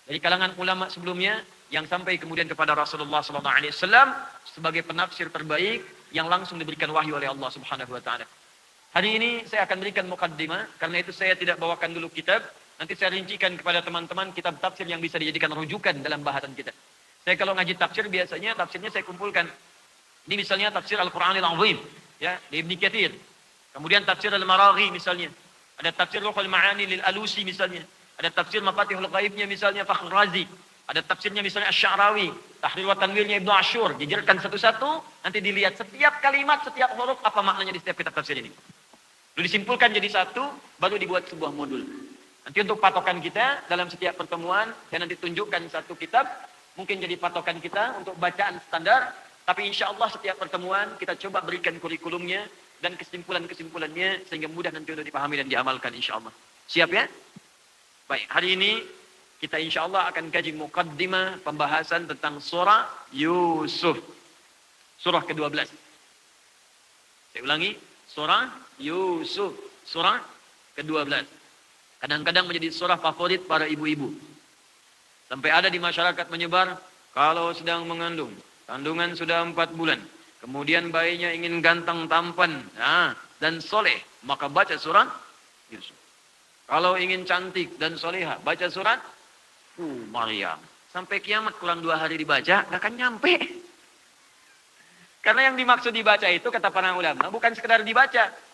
dari kalangan ulama sebelumnya yang sampai kemudian kepada Rasulullah SAW sebagai penafsir terbaik yang langsung diberikan wahyu oleh Allah Subhanahu wa taala. Hari ini saya akan berikan mukaddimah, karena itu saya tidak bawakan dulu kitab. Nanti saya rincikan kepada teman-teman kitab tafsir yang bisa dijadikan rujukan dalam bahasan kita. Saya kalau ngaji tafsir biasanya tafsirnya saya kumpulkan. Ini misalnya tafsir Al-Qur'anil Azim, ya, di Ibnu Katsir. Kemudian tafsir Al-Maraghi misalnya. Ada tafsir Ruhul Ma'ani lil Alusi misalnya. Ada tafsir Mafatihul Ghaibnya misalnya Fakhr Razi. Ada tafsirnya misalnya Asy-Sya'rawi, Tahrir wa Tanwirnya Ibnu Asyur. Jajarkan satu-satu, nanti dilihat setiap kalimat, setiap huruf apa maknanya di setiap kitab tafsir ini. Lalu disimpulkan jadi satu, baru dibuat sebuah modul. Nanti untuk patokan kita dalam setiap pertemuan, saya nanti tunjukkan satu kitab, mungkin jadi patokan kita untuk bacaan standar, tapi insya Allah setiap pertemuan kita coba berikan kurikulumnya dan kesimpulan-kesimpulannya sehingga mudah nanti untuk dipahami dan diamalkan insya Allah. Siap ya? Baik, hari ini kita insya Allah akan kaji muqaddimah pembahasan tentang surah Yusuf. Surah ke-12. Saya ulangi, surah Yusuf. Surah ke-12. Kadang-kadang menjadi surah favorit para ibu-ibu. Sampai ada di masyarakat menyebar, kalau sedang mengandung, kandungan sudah 4 bulan, kemudian bayinya ingin ganteng tampan dan soleh, maka baca surah Yusuf. Kalau ingin cantik dan soleha, baca surat Maryam. Sampai kiamat kurang 2 hari dibaca, gak akan nyampe. Karena yang dimaksud dibaca itu, kata para ulama, bukan sekedar dibaca.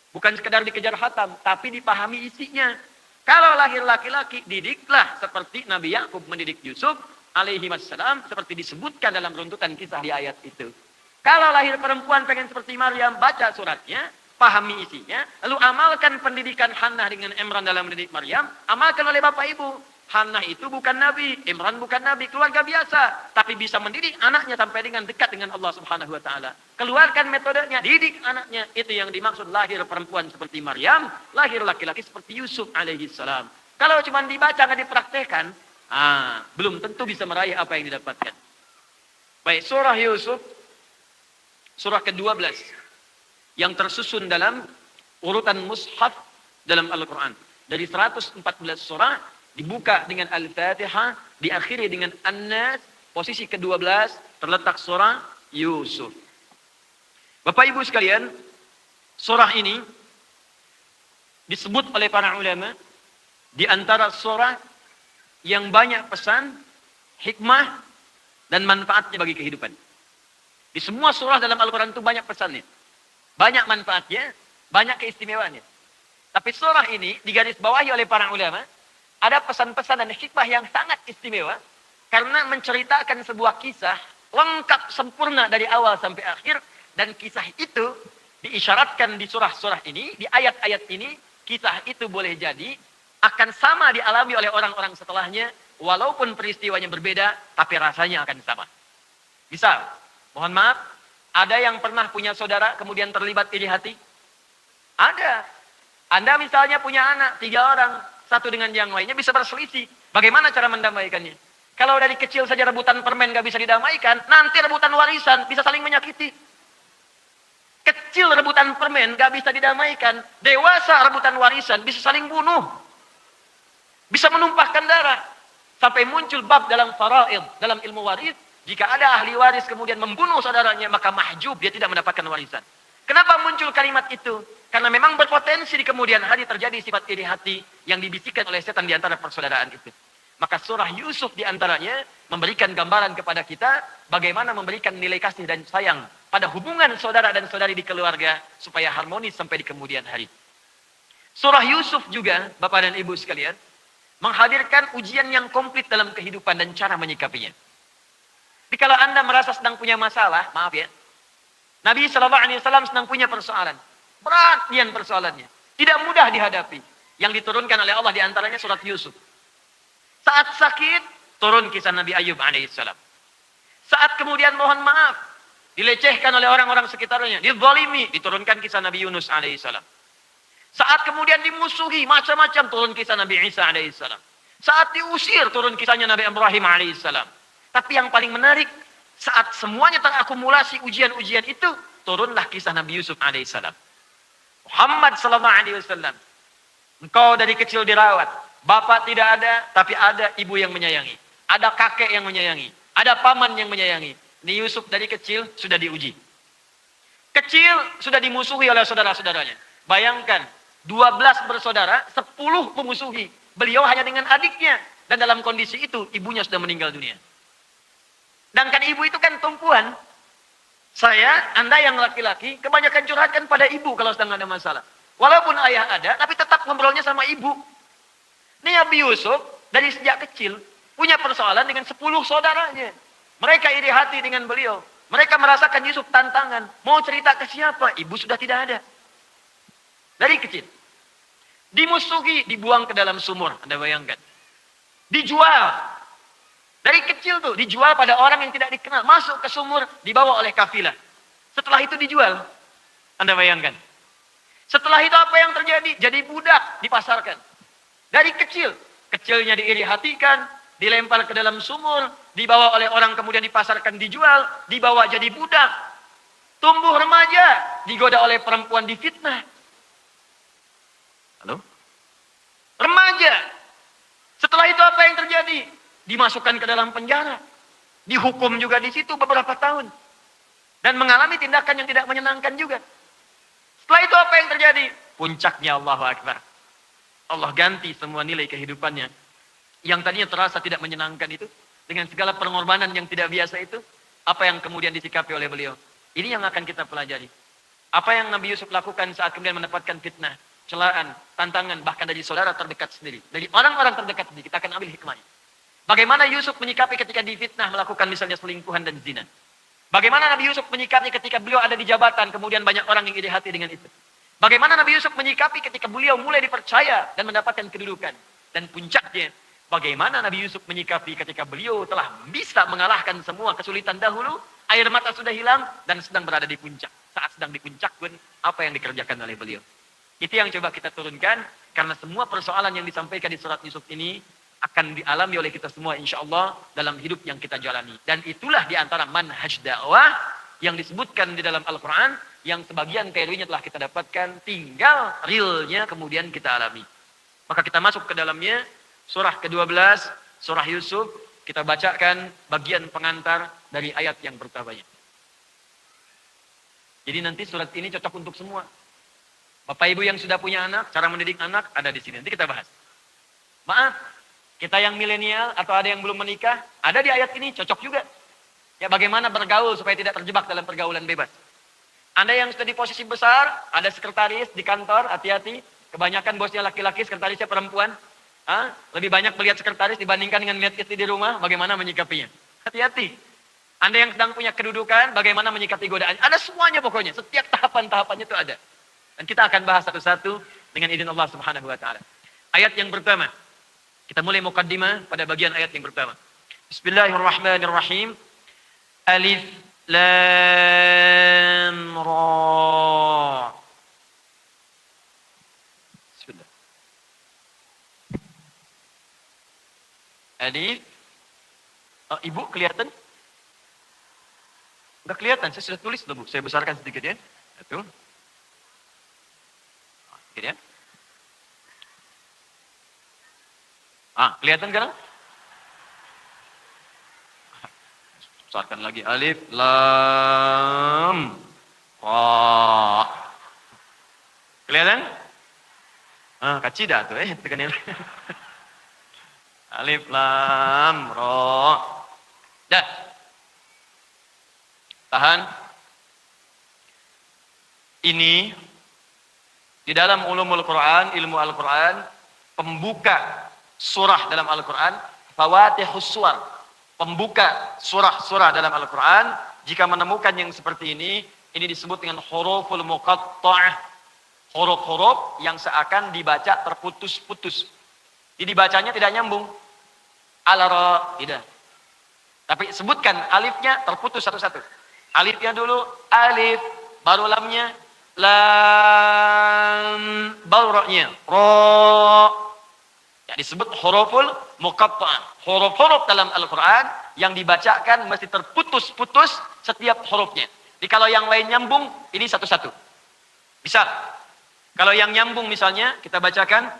Bukan sekedar dikejar khatam, tapi dipahami isinya. Kalau lahir laki-laki, didiklah seperti Nabi Yakub mendidik Yusuf alaihi wassalam, seperti disebutkan dalam runtutan kisah di ayat itu. Kalau lahir perempuan pengen seperti Maryam, baca suratnya, pahami isinya, lalu amalkan pendidikan Hannah dengan Imran dalam mendidik Maryam, amalkan oleh bapak ibu. Hannah itu bukan nabi, Imran bukan nabi, keluarga biasa, tapi bisa mendidik anaknya sampai dengan dekat dengan Allah Subhanahu wa taala. Keluarkan metodenya, didik anaknya. Itu yang dimaksud lahir perempuan seperti Maryam, lahir laki-laki seperti Yusuf alaihi salam. Kalau cuma dibaca nggak dipraktekkan, belum tentu bisa meraih apa yang didapatkan. Baik, surah Yusuf, surah ke-12 yang tersusun dalam urutan mushaf dalam Al-Quran. Dari 114 surah, dibuka dengan Al-Fatihah, diakhiri dengan An-Nas, posisi ke-12 terletak surah Yusuf. Bapak Ibu sekalian, surah ini disebut oleh para ulama di antara surah yang banyak pesan, hikmah, dan manfaatnya bagi kehidupan. Di semua surah dalam Al-Quran itu banyak pesannya, banyak manfaatnya, banyak keistimewaannya. Tapi surah ini digarisbawahi oleh para ulama, ada pesan-pesan dan hikmah yang sangat istimewa karena menceritakan sebuah kisah lengkap sempurna dari awal sampai akhir, dan kisah itu diisyaratkan di surah-surah ini, di ayat-ayat ini, kisah itu boleh jadi akan sama dialami oleh orang-orang setelahnya walaupun peristiwanya berbeda, tapi rasanya akan sama. Misal, mohon maaf, ada yang pernah punya saudara kemudian terlibat iri hati? Ada. Anda misalnya punya anak 3 orang, satu dengan yang lainnya bisa berselisih. Bagaimana cara mendamaikannya? Kalau dari kecil saja rebutan permen gak bisa didamaikan, nanti rebutan warisan bisa saling menyakiti. Kecil rebutan permen gak bisa didamaikan, dewasa rebutan warisan bisa saling bunuh. Bisa menumpahkan darah. Sampai muncul bab dalam faraid, dalam ilmu waris, jika ada ahli waris kemudian membunuh saudaranya, maka mahjub, dia tidak mendapatkan warisan. Kenapa muncul kalimat itu? Karena memang berpotensi di kemudian hari terjadi sifat iri hati yang dibisikkan oleh setan di antara persaudaraan itu. Maka surah Yusuf di antaranya memberikan gambaran kepada kita bagaimana memberikan nilai kasih dan sayang pada hubungan saudara dan saudari di keluarga supaya harmonis sampai di kemudian hari. Surah Yusuf juga, Bapak dan Ibu sekalian, menghadirkan ujian yang komplit dalam kehidupan dan cara menyikapinya. Jadi kalau Anda merasa sedang punya masalah, maaf ya, Nabi SAW sedang punya persoalan. Berat dian persoalannya. Tidak mudah dihadapi. Yang diturunkan oleh Allah diantaranya surat Yusuf. Saat sakit, turun kisah Nabi Ayub alaihissalam. Saat kemudian mohon maaf, dilecehkan oleh orang-orang sekitarnya, dizalimi, diturunkan kisah Nabi Yunus alaihissalam. Saat kemudian dimusuhi, macam-macam, turun kisah Nabi Isa alaihissalam. Saat diusir, turun kisahnya Nabi Ibrahim alaihissalam. Tapi yang paling menarik, saat semuanya terakumulasi ujian-ujian itu, turunlah kisah Nabi Yusuf alaihissalam. Muhammad sallallahu alaihi wasallam, engkau dari kecil dirawat, Bapak tidak ada, tapi ada ibu yang menyayangi. Ada kakek yang menyayangi. Ada paman yang menyayangi. Ini Yusuf dari kecil sudah diuji. Kecil sudah dimusuhi oleh saudara-saudaranya. Bayangkan, 12 bersaudara, 10 memusuhi. Beliau hanya dengan adiknya. Dan dalam kondisi itu, ibunya sudah meninggal dunia. Dan kan ibu itu kan tumpuan. Saya, Anda yang laki-laki, kebanyakan curhatkan pada ibu kalau sedang ada masalah. Walaupun ayah ada, tapi tetap ngobrolnya sama ibu. Ini Nabi Yusuf, dari sejak kecil, punya persoalan dengan 10 saudaranya. Mereka iri hati dengan beliau. Mereka merasakan Yusuf tantangan. Mau cerita ke siapa? Ibu sudah tidak ada. Dari kecil. Dimusuhi, dibuang ke dalam sumur. Anda bayangkan. Dijual. Dari kecil tuh, dijual pada orang yang tidak dikenal. Masuk ke sumur, dibawa oleh kafilah. Setelah itu dijual. Anda bayangkan. Setelah itu apa yang terjadi? Jadi budak, dipasarkan. Dari kecil. Kecilnya diiri hatikan, dilempar ke dalam sumur, dibawa oleh orang kemudian dipasarkan, dijual, dibawa jadi budak. Tumbuh remaja, digoda oleh perempuan, difitnah. Halo? Remaja. Setelah itu apa yang terjadi? Dimasukkan ke dalam penjara. Dihukum juga di situ beberapa tahun. Dan mengalami tindakan yang tidak menyenangkan juga. Setelah itu apa yang terjadi? Puncaknya Allahu Akbar. Allah ganti semua nilai kehidupannya. Yang tadinya terasa tidak menyenangkan itu. Dengan segala pengorbanan yang tidak biasa itu. Apa yang kemudian disikapi oleh beliau. Ini yang akan kita pelajari. Apa yang Nabi Yusuf lakukan saat kemudian mendapatkan fitnah. Celaan, tantangan, bahkan dari saudara terdekat sendiri. Dari orang-orang terdekat sendiri. Kita akan ambil hikmahnya. Bagaimana Yusuf menyikapi ketika difitnah melakukan misalnya selingkuhan dan zina. Bagaimana Nabi Yusuf menyikapi ketika beliau ada di jabatan. Kemudian banyak orang yang iri hati dengan itu. Bagaimana Nabi Yusuf menyikapi ketika beliau mulai dipercaya dan mendapatkan kedudukan. Dan puncaknya, bagaimana Nabi Yusuf menyikapi ketika beliau telah bisa mengalahkan semua kesulitan dahulu, air mata sudah hilang, dan sedang berada di puncak. Saat sedang di puncak pun, apa yang dikerjakan oleh beliau. Itu yang coba kita turunkan, karena semua persoalan yang disampaikan di surat Yusuf ini, akan dialami oleh kita semua insya Allah dalam hidup yang kita jalani. Dan itulah diantara manhaj dakwah yang disebutkan di dalam Al-Quran, yang sebagian teorinya telah kita dapatkan, tinggal realnya kemudian kita alami. Maka kita masuk ke dalamnya, surah ke-12, surah Yusuf, kita bacakan bagian pengantar dari ayat yang pertamanya. Jadi nanti surat ini cocok untuk semua. Bapak Ibu yang sudah punya anak, cara mendidik anak ada di sini. Nanti kita bahas. Maaf, kita yang milenial atau ada yang belum menikah, ada di ayat ini, cocok juga. Ya bagaimana bergaul supaya tidak terjebak dalam pergaulan bebas. Anda yang sudah di posisi besar, ada sekretaris di kantor, hati-hati. Kebanyakan bosnya laki-laki, sekretarisnya perempuan. Lebih banyak melihat sekretaris dibandingkan dengan melihat istri di rumah, bagaimana menyikapinya. Hati-hati. Anda yang sedang punya kedudukan, bagaimana menyikapi godaan. Ada semuanya pokoknya, setiap tahapan-tahapannya itu ada. Dan kita akan bahas satu-satu dengan izin Allah Subhanahu wa taala. Ayat yang pertama. Kita mulai mukaddimah pada bagian ayat yang pertama. Bismillahirrahmanirrahim. Alif Lam Ra. Bismillah. Alif. Ibu kelihatan? Enggak kelihatan, saya sudah tulis loh Bu. Saya besarkan sedikit ya. Itu. Sedikit ya. Kelihatan sekarang? Besarkan lagi. Alif, lam, ra. Kelihatan? Kacida tuh tekan. Alif, lam, ra. Dah. Tahan. Ini di dalam ulumul Quran, ilmu Al-Quran, pembuka surah dalam Al-Quran, fawatihus suwar, pembuka surah-surah dalam Al-Quran, jika menemukan yang seperti ini disebut dengan huruful muqatta'ah, huruf-huruf yang seakan dibaca terputus-putus. Jadi dibacanya tidak nyambung. Al-ra, tidak. Tapi sebutkan alifnya terputus satu-satu. Alifnya dulu, alif, baru lamnya, lam, baru ra-nya, ra. Ya, disebut huruful muqatta'ah. Huruf-huruf dalam Al-Quran yang dibacakan mesti terputus-putus setiap hurufnya. Jadi kalau yang lain nyambung, ini satu-satu. Bisa. Kalau yang nyambung misalnya, kita bacakan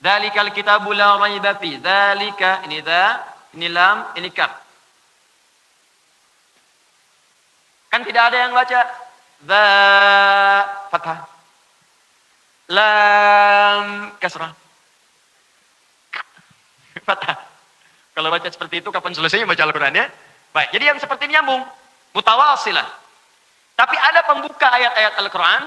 Dzalikal kitabu la raiba fi. Dzalika ini dza, ini lam, ini kaf. Kan tidak ada yang baca dza fathah, lam kasrah, fathah. Kalau baca seperti itu kapan selesainya baca Al-Qur'an ya? Baik, jadi yang seperti ini nyambung, mutawasilah. Tapi ada pembuka ayat-ayat Al-Qur'an,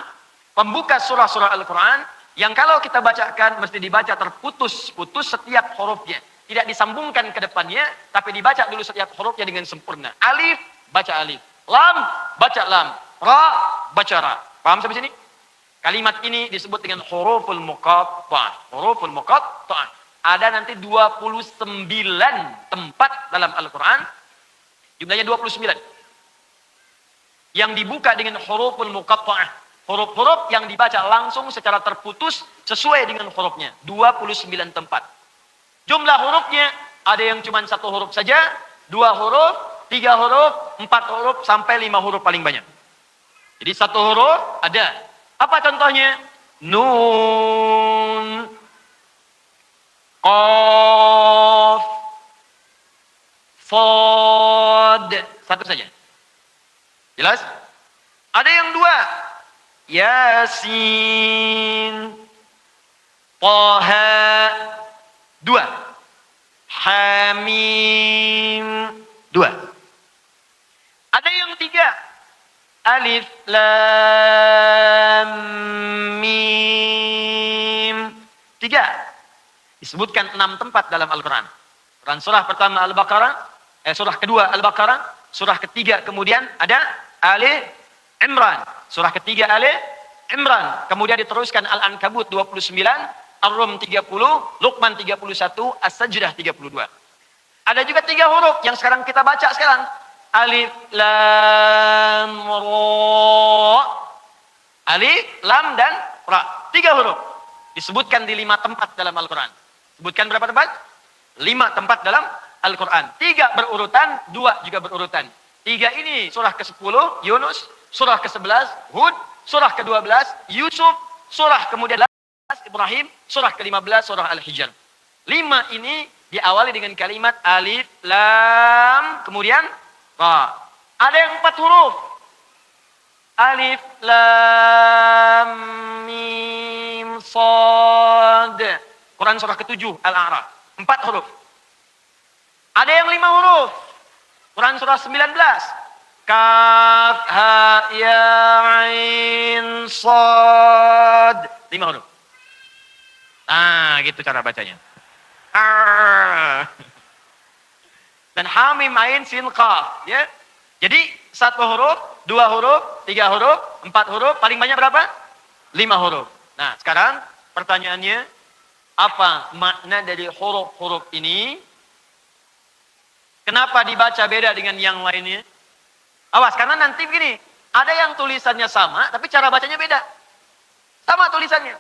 pembuka surah-surah Al-Qur'an yang kalau kita bacakan mesti dibaca terputus-putus setiap hurufnya. Tidak disambungkan ke depannya, tapi dibaca dulu setiap hurufnya dengan sempurna. Alif, baca alif. Lam, baca lam. Ra, baca ra. Paham sampai sini? Kalimat ini disebut dengan huruful muqatta'ah. Huruful muqatta'ah. Ada nanti 29 tempat dalam Al-Quran. Jumlahnya 29. Yang dibuka dengan huruful muqatta'ah. Huruf-huruf yang dibaca langsung secara terputus sesuai dengan hurufnya. 29 tempat. Jumlah hurufnya ada yang cuma 1 huruf saja, 2 huruf, 3 huruf, 4 huruf, sampai 5 huruf paling banyak. Jadi 1 huruf ada. Apa contohnya? Nun, Qaf, Shad. 1 saja. Jelas? Ada yang 2. Yasin, Taha. 2. Hamim. 2. Ada yang 3. Alif, Lam, Mim. 3. Disebutkan 6 tempat dalam Al-Quran. Quran surah pertama Al-Baqarah, surah kedua Al-Baqarah, surah ketiga kemudian ada Ali Imran, surah ketiga Ali Imran, kemudian diteruskan Al-Ankabut 29, Ar-Rum 30, Luqman 31, As-Sajdah 32. Ada juga 3 huruf yang sekarang kita baca sekarang. Alif, Lam, Ra. Alif, Lam, dan Ra. 3 huruf. Disebutkan di 5 tempat dalam Al-Quran. Sebutkan berapa tempat? 5 tempat dalam Al-Quran. 3 berurutan, 2 juga berurutan. 3 ini surah ke-10, Yunus. Surah ke-11, Hud. Surah ke-12, Yusuf. Surah kemudian Ibrahim. Surah ke-15, surah Al-Hijr. 5 ini diawali dengan kalimat alif, lam, kemudian ra. Ada yang 4 huruf. Alif, lam, mim, sad. Quran surah ke-7, Al-A'raf. 4 huruf. Ada yang 5 huruf. Quran surah 19. Kaf, ha, ya, ain, sad. 5 huruf. Nah, gitu cara bacanya. Dan hamim, ain, sin, qaf. Ya. Jadi 1 huruf, 2 huruf, 3 huruf, 4 huruf, paling banyak berapa? 5 huruf. Nah, sekarang pertanyaannya, apa makna dari huruf-huruf ini? Kenapa dibaca beda dengan yang lainnya? Awas, karena nanti begini, ada yang tulisannya sama, tapi cara bacanya beda. Sama tulisannya.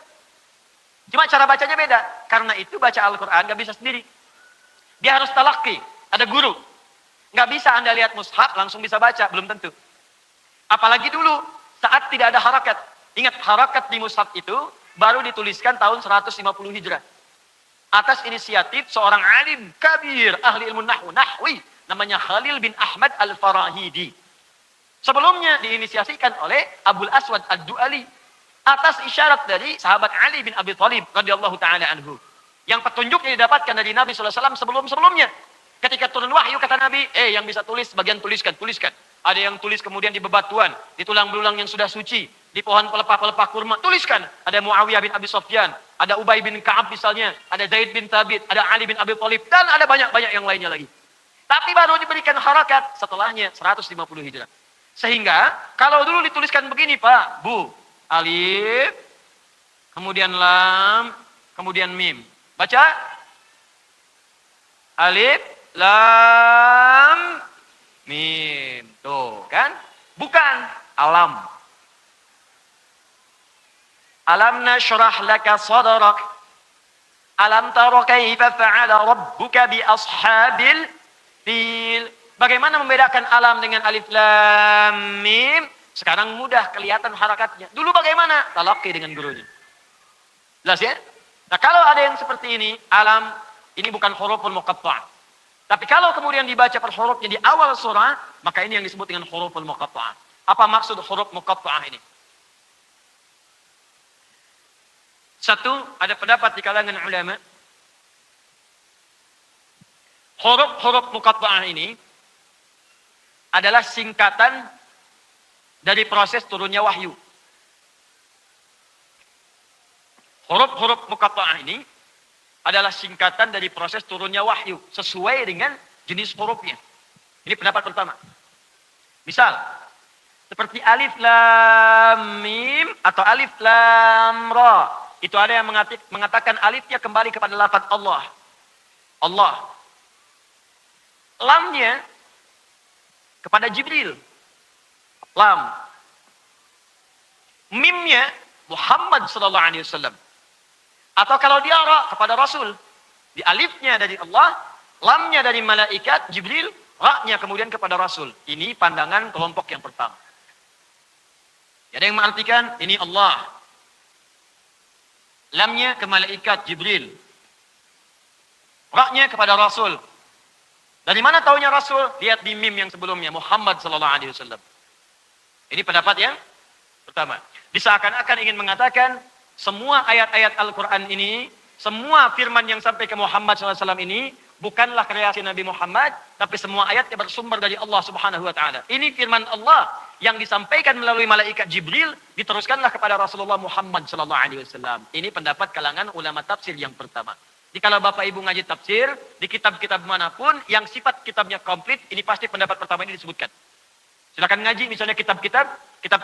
Cuma cara bacanya beda. Karena itu baca Al-Quran gak bisa sendiri. Dia harus talaqi, ada guru. Gak bisa Anda lihat mushaf langsung bisa baca, belum tentu. Apalagi dulu, saat tidak ada harakat. Ingat, harakat di mushaf itu baru dituliskan tahun 150 Hijrah. Atas inisiatif seorang alim kabir, ahli ilmu nahwi, namanya Khalil bin Ahmad Al-Farahidi. Sebelumnya diinisiasikan oleh Abul Aswad Ad-Du'ali atas isyarat dari sahabat Ali bin Abi Thalib radhiyallahu taala anhu. Yang petunjuknya didapatkan dari Nabi sallallahu alaihi wasallam sebelum-sebelumnya. Ketika turun wahyu kata Nabi, yang bisa tulis bagian tuliskan. Ada yang tulis kemudian di bebatuan, di tulang belulang yang sudah suci, di pohon pelepah-pelepah kurma, tuliskan. Ada Muawiyah bin Abi Sufyan, ada Ubay bin Ka'ab misalnya, ada Zaid bin Thabit, ada Ali bin Abi Thalib, dan ada banyak-banyak yang lainnya lagi. Tapi baru diberikan harakat setelahnya 150 Hijrah. Sehingga kalau dulu dituliskan begini Pak, Bu, alif, kemudian lam, kemudian mim. Baca. Alif, lam, mim. Tuh kan? Bukan. Alam. Alam nashrah laka sadrak. Alam tara kaifa fa'ala rabbuka bi ashabil fil. Bagaimana membedakan alam dengan alif lam mim? Sekarang mudah kelihatan harakatnya. Dulu bagaimana? Talaqi dengan gurunya. Jelas ya? Nah, kalau ada yang seperti ini, alam ini bukan huruful muqatta'. Tapi kalau kemudian dibaca per hurufnya di awal surah, maka ini yang disebut dengan huruful muqatta'. Apa maksud huruf muqatta'ah ini? Satu, ada pendapat di kalangan ulama, huruf-huruf muqatta'ah ini adalah singkatan dari proses turunnya wahyu. Huruf-huruf muqatta'ah ini adalah singkatan dari proses turunnya wahyu sesuai dengan jenis hurufnya. Ini pendapat pertama. Misal, seperti alif lam mim atau alif lam ra. Itu ada yang mengatakan alifnya kembali kepada lafaz Allah. Allah. Lamnya kepada Jibril. Lam. Mimnya Muhammad sallallahu alaihi wasallam. Atau kalau dia ra kepada Rasul. Di alifnya dari Allah, lamnya dari malaikat Jibril, ra-nya kemudian kepada Rasul. Ini pandangan kelompok yang pertama. Ada yang mengartikan ini Allah. Lamnya ke malaikat Jibril. Ra-nya kepada Rasul. Dari mana taunya Rasul? Lihat di mim yang sebelumnya, Muhammad sallallahu alaihi wasallam. Ini pendapat yang pertama. Diseakan-akan ingin mengatakan semua ayat-ayat Al-Quran ini, semua firman yang sampai ke Muhammad SAW ini, bukanlah kreasi Nabi Muhammad, tapi semua ayatnya bersumber dari Allah Subhanahu Wa Taala. Ini firman Allah yang disampaikan melalui malaikat Jibril, diteruskanlah kepada Rasulullah Muhammad SAW. Ini pendapat kalangan ulama tafsir yang pertama. Jadi kalau Bapak Ibu ngaji tafsir, di kitab-kitab manapun, yang sifat kitabnya komplit, ini pasti pendapat pertama ini disebutkan. Silakan ngaji misalnya kitab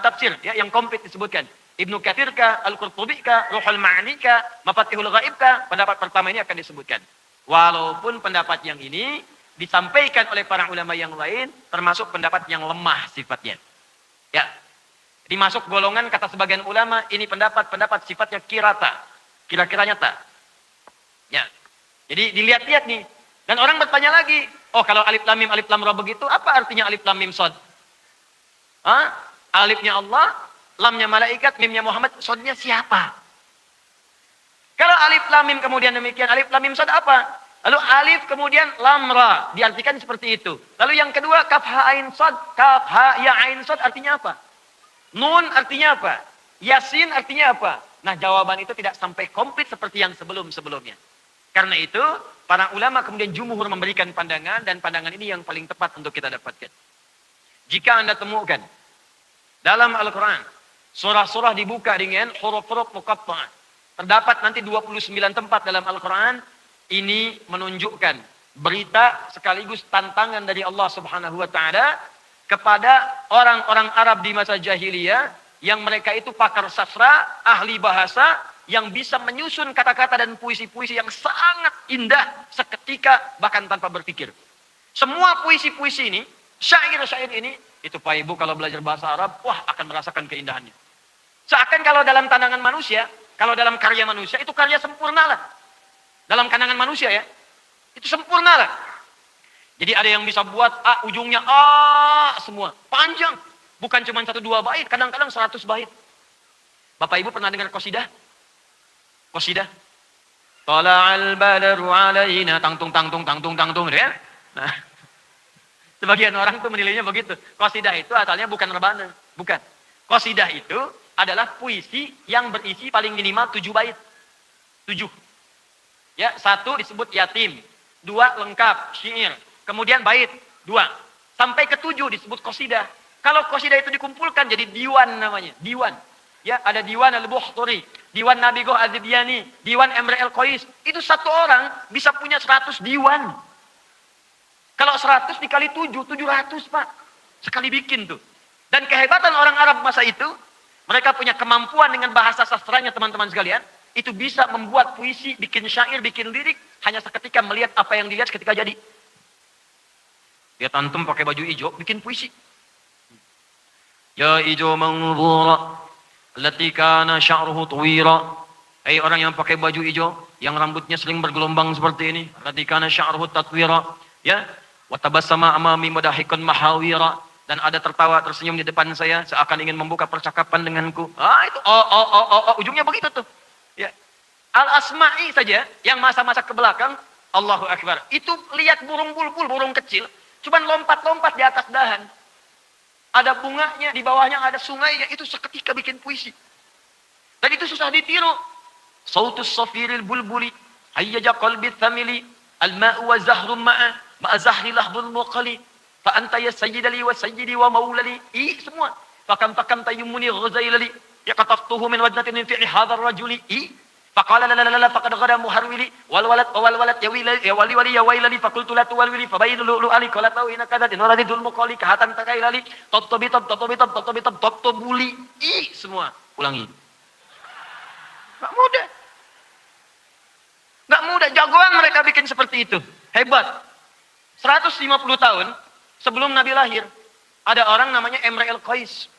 tafsir ya yang komplit disebutkan. Ibnu Katsir kah, Al-Qurtubi kah, Ruhul Ma'ani kah, Mafatihul Ghaib kah, pendapat pertama ini akan disebutkan. Walaupun pendapat yang ini disampaikan oleh para ulama yang lain termasuk pendapat yang lemah sifatnya. Ya. Dimasuk golongan kata sebagian ulama ini pendapat sifatnya kirata. Kira-kira nyata. Ya. Jadi dilihat-lihat nih. Dan orang bertanya lagi, oh kalau alif lam mim alif lam ra begitu, apa artinya alif lam mim shad? Alifnya Allah, lamnya malaikat, mimnya Muhammad, sodnya siapa? Kalau alif lam mim kemudian demikian, alif lam mim sod apa? Lalu alif kemudian lam ra, diartikan seperti itu. Lalu yang kedua, kaf ha ain sod, kaf ha ya ain sod artinya apa? Nun artinya apa? Yasin artinya apa? Nah jawaban itu tidak sampai komplit seperti yang sebelum-sebelumnya. Karena itu, para ulama kemudian jumhur memberikan pandangan, dan pandangan ini yang paling tepat untuk kita dapatkan. Jika Anda temukan dalam Al-Quran, surah-surah dibuka dengan huruf-huruf muqatta'ah. Terdapat nanti 29 tempat dalam Al-Quran, ini menunjukkan berita sekaligus tantangan dari Allah Subhanahu Wa Taala kepada orang-orang Arab di masa jahiliyah, yang mereka itu pakar sastra, ahli bahasa, yang bisa menyusun kata-kata dan puisi-puisi yang sangat indah seketika bahkan tanpa berpikir. Semua puisi-puisi ini, syair-syair ini, itu Pak Ibu kalau belajar bahasa Arab, wah akan merasakan keindahannya. Seakan kalau dalam tandangan manusia, kalau dalam karya manusia, itu karya sempurna lah. Dalam pandangan manusia ya, itu sempurna lah. Jadi ada yang bisa buat A, ujungnya A semua, panjang. Bukan cuma 1-2 bait, kadang-kadang 100 bait. Bapak Ibu pernah dengar qasidah? Qasidah. Tala'al badru alaina, tangtung, tangtung, tangtung, tangtung. Ya? Nah, sebagian orang tuh menilainya begitu. Qasidah itu asalnya bukan rebana. Bukan. Qasidah itu adalah puisi yang berisi paling minimal 7 bait. 7. Ya, 1 disebut yatim. 2 lengkap, syair. Kemudian bait. 2. Sampai ke 7 disebut qasidah. Kalau qasidah itu dikumpulkan jadi diwan namanya. Diwan. Ya, ada diwan al-Buhturi. Diwan Nabi Goh Az-Zibyani. Diwan Emre El-Qais. Itu satu orang bisa punya 100 diwan. Kalau 100 dikali 7, 700 Pak. Sekali bikin tuh. Dan kehebatan orang Arab masa itu, mereka punya kemampuan dengan bahasa sastranya teman-teman sekalian. Itu bisa membuat puisi, bikin syair, bikin lirik. Hanya seketika melihat apa yang dilihat ketika jadi. Lihat antum pakai baju hijau, bikin puisi. Ya hijau manzura, allati kana sya'ruhu tuwira. Hai orang yang pakai baju hijau, yang rambutnya sering bergelombang seperti ini. Allati kana sya'ruhu tatwira. Ya, wa tabassama amami madahikan mahawira, dan ada tertawa tersenyum di depan saya seakan ingin membuka percakapan denganku. Itu ujungnya begitu tuh. Ya. Al-Asma'i saja, yang masa-masa ke belakang, Allahu Akbar. Itu lihat burung bulbul, burung kecil, cuman lompat-lompat di atas dahan. Ada bunganya, di bawahnya ada sungainya, itu seketika bikin puisi. Dan itu susah ditiru. Sautus safiril bulbuli, hayyaja qalbi thamili, al-ma'u wa zahrum ma'a zahri lahbul muqali, fa anta ya sayyidali wa sayyidi wa maulali. Semua. Fakam tayyumuni ghazailali, ya qataftuhu min wajnatin min fi'li hadzal rajuli. Faqala la la la faqad ghada muharwili wal walad ya wali ya wailani faqultu la tuwalwili fabayinu lu ali qala tau ina kadatin waladul muqali kahatan takailali tobuli semua ulangi. Enggak mudah, jagoan mereka bikin seperti itu. Hebat. 150 tahun sebelum Nabi lahir ada orang namanya Imra al-Qais.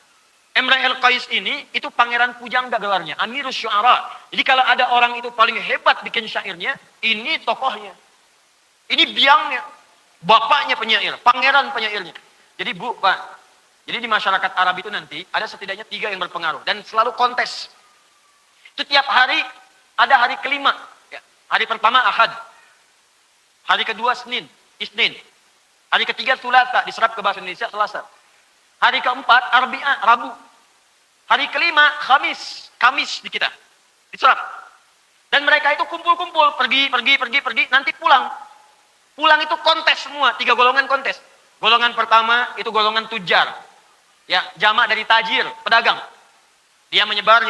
Imra al-Qais ini itu pangeran pujangga gelarnya, Amirus Syu'ara. Jadi kalau ada orang itu paling hebat bikin syairnya, ini tokohnya. Ini biangnya, bapaknya penyair, pangeran penyairnya. Jadi Bu, Pak, jadi di masyarakat Arab itu nanti ada setidaknya 3 yang berpengaruh dan selalu kontes. Itu tiap hari ada hari kelima. Ya. Hari pertama Ahad, hari kedua Senin, Isnin, hari ketiga Sulasa, diserap ke bahasa Indonesia Selasa. Hari keempat Arbi'a, Rabu. Hari kelima Kamis di kita. Diserap. Dan mereka itu kumpul-kumpul, pergi, nanti pulang. Pulang itu kontes semua, 3 golongan kontes. Golongan pertama itu golongan tujar. Ya, jamak dari tajir, pedagang. Dia menyebar,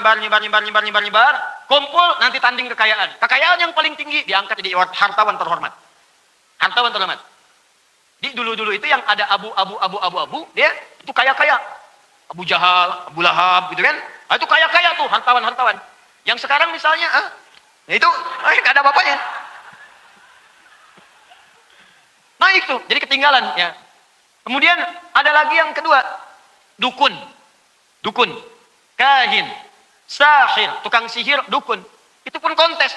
kumpul, nanti tanding kekayaan. Kekayaan yang paling tinggi diangkat jadi hartawan terhormat. Hartawan terhormat. Di dulu-dulu itu yang ada abu, dia itu kaya-kaya. Abu Jahal, Abu Lahab gitu kan. Nah, itu kaya-kaya tuh, hartawan. Yang sekarang misalnya, itu gak ada bapaknya. Naik tuh, jadi ketinggalan ya. Kemudian ada lagi yang kedua, dukun, kahin, sahir, tukang sihir, dukun. Itu pun kontes.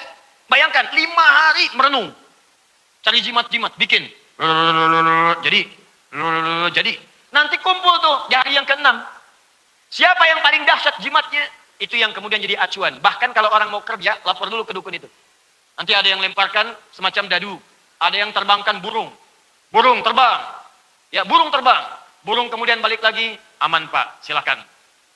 Bayangkan 5 hari merenung, cari jimat-jimat, bikin. Jadi nanti kumpul tuh di hari yang ke-6. Siapa yang paling dahsyat jimatnya, itu yang kemudian jadi acuan. Bahkan kalau orang mau kerja, lapor dulu ke dukun itu. Nanti ada yang lemparkan semacam dadu, ada yang terbangkan burung terbang. Ya, burung terbang. Burung kemudian balik lagi, aman Pak, silakan.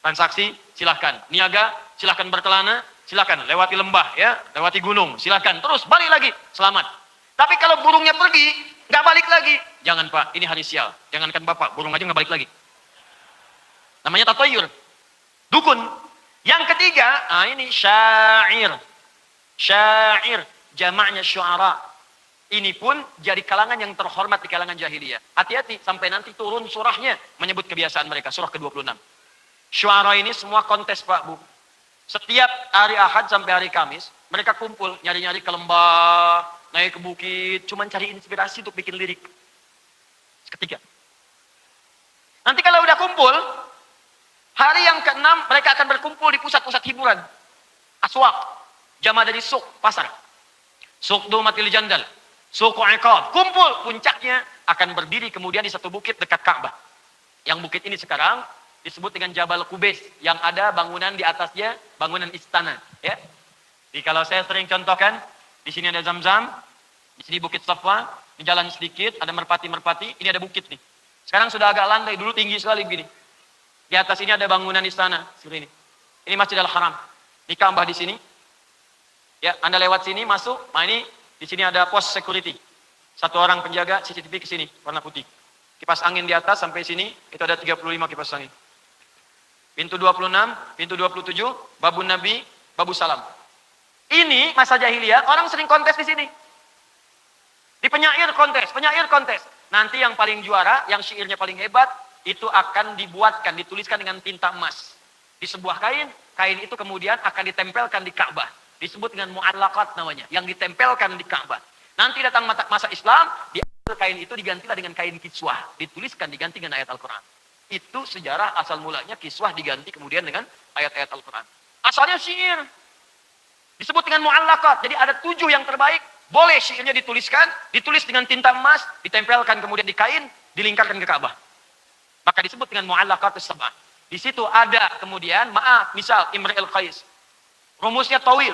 Transaksi, silakan. Niaga, silakan berkelana, silakan. Lewati lembah, ya, lewati gunung, silakan. Terus balik lagi, selamat. Tapi kalau burungnya pergi, nggak balik lagi. Jangan Pak, ini hari sial. Jangankan Bapak, burung aja nggak balik lagi. Namanya tatayur. Dukun. Yang ketiga, ini syair. Syair, jamaknya syu'ara. Ini pun jadi kalangan yang terhormat di kalangan jahiliyah. Hati-hati, sampai nanti turun surahnya menyebut kebiasaan mereka, surah ke-26. Syu'ara ini semua kontes Pak Bu. Setiap hari Ahad sampai hari Kamis, mereka kumpul, nyari-nyari ke lembah, naik ke bukit, cuman cari inspirasi untuk bikin lirik. Ketiga. Nanti kalau udah kumpul, hari yang ke-6 mereka akan berkumpul di pusat-pusat hiburan. Aswaq, jama dari suq, pasar. Suq Dumatil Jandal, suq Iqad. Kumpul, puncaknya akan berdiri kemudian di satu bukit dekat Ka'bah. Yang bukit ini sekarang disebut dengan Jabal Qubais, yang ada bangunan di atasnya, bangunan istana, ya. Jadi kalau saya sering contohkan, di sini ada Zam-Zam, di sini Bukit Safa, di jalan sedikit ada merpati-merpati, ini ada bukit nih. Sekarang sudah agak landai, dulu tinggi sekali begini. Di atas ini ada bangunan istana seperti ini. Ini Masjidil Haram. Di Ka'bah di sini. Ya, Anda lewat sini masuk. Nah ini di sini ada pos security. 1 orang penjaga CCTV ke sini warna putih. Kipas angin di atas sampai sini itu ada 35 kipas angin. Pintu 26, pintu 27, Babun Nabi, Babu Salam. Ini masa jahiliyah, orang sering kontes di sini. Di penyair kontes. Nanti yang paling juara, yang syairnya paling hebat, itu akan dibuatkan, dituliskan dengan tinta emas. Di sebuah kain itu kemudian akan ditempelkan di Ka'bah. Disebut dengan mu'allaqat namanya, yang ditempelkan di Ka'bah. Nanti datang masa Islam, diambil kain itu digantilah dengan kain kiswah. Dituliskan, diganti dengan ayat Al-Quran. Itu sejarah asal mulanya kiswah diganti kemudian dengan ayat-ayat Al-Quran. Asalnya syair. Disebut dengan mu'allaqat. Jadi ada 7 yang terbaik. Boleh syairnya ditulis dengan tinta emas, ditempelkan kemudian di kain, dilingkarkan ke Ka'bah. Maka disebut dengan mu'allaqatus sab'ah. Di situ ada kemudian, misal Imra al-Qais. Rumusnya tawil.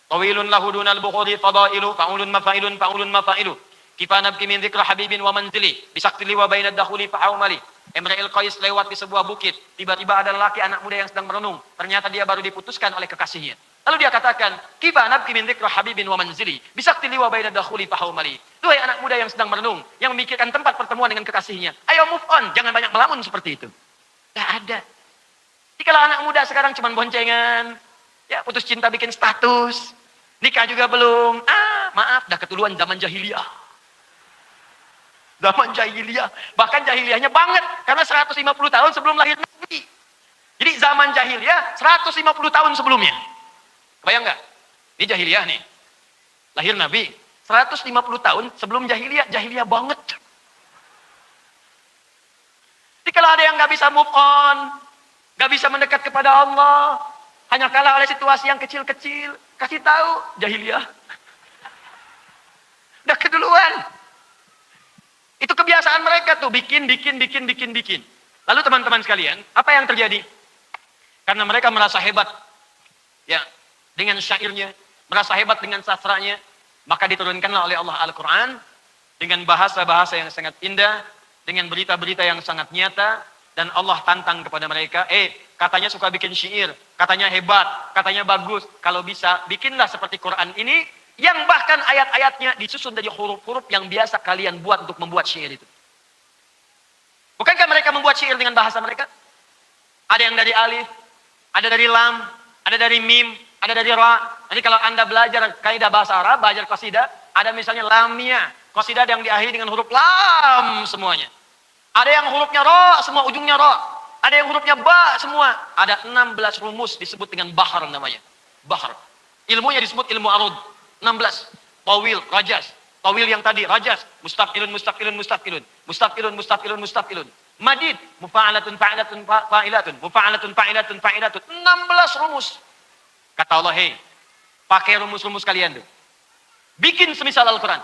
Tawilun lahu dunal bukhuri fadailu, fa'ulun mafa'ilun, fa'ulun mafa'ilu. Kifa nabki min dzikra habibin wa manzili, bisaktili wa bainad dakhuli fa'aumali. Imra'il Qais lewat di sebuah bukit, tiba-tiba ada lelaki anak muda yang sedang merenung. Ternyata dia baru diputuskan oleh kekasihnya. Lalu dia katakan, "Kifa nabki min dzikra habibin wa manzili, bisaktili wa bainad dakhuli fa'aumali." Duhai anak muda yang sedang merenung, yang memikirkan tempat pertemuan dengan kekasihnya. Ayo move on, jangan banyak melamun seperti itu. Enggak ada. Jadi kalau anak muda sekarang cuma boncengan, ya putus cinta bikin status, nikah juga belum. Maaf, dah ketuluan zaman jahiliyah. Zaman jahiliyah, bahkan jahiliyahnya banget karena 150 tahun sebelum lahir Nabi. Jadi zaman jahiliyah 150 tahun sebelumnya. Bayang nggak? Ini jahiliyah nih. Lahir Nabi 150 tahun sebelum jahiliyah, jahiliyah banget. Jadi kalau ada yang nggak bisa move on, nggak bisa mendekat kepada Allah, hanya kalah oleh situasi yang kecil-kecil, kasih tahu jahiliyah. Udah keduluan. Itu kebiasaan mereka tuh, bikin. Lalu teman-teman sekalian, apa yang terjadi? Karena mereka merasa hebat, ya, dengan syairnya, merasa hebat dengan sastranya, maka diturunkanlah oleh Allah Al-Quran, dengan bahasa-bahasa yang sangat indah, dengan berita-berita yang sangat nyata, dan Allah tantang kepada mereka, katanya suka bikin syair, katanya hebat, katanya bagus, kalau bisa, bikinlah seperti Quran ini, yang bahkan ayat-ayatnya disusun dari huruf-huruf yang biasa kalian buat untuk membuat syair itu. Bukankah mereka membuat syair dengan bahasa mereka? Ada yang dari alif, ada dari lam, ada dari mim, ada dari ra. Nanti kalau Anda belajar kaidah bahasa Arab, belajar qasidah, ada misalnya lamnya, qasidah yang diakhiri dengan huruf lam semuanya. Ada yang hurufnya ra, semua ujungnya ra. Ada yang hurufnya ba semua. Ada 16 rumus disebut dengan bahar namanya. Bahar. Ilmunya disebut ilmu arud. 16. Tawil, rajas. Tawil yang tadi, rajas. Mustafilun. Madid, mufa'alatun fa'ilatun fa'ilatun. Mufa'alatun fa'ilatun fa'ilatun. 16 rumus. Kata Allah, pakai rumus-rumus kalian tuh. Bikin semisal Al-Quran.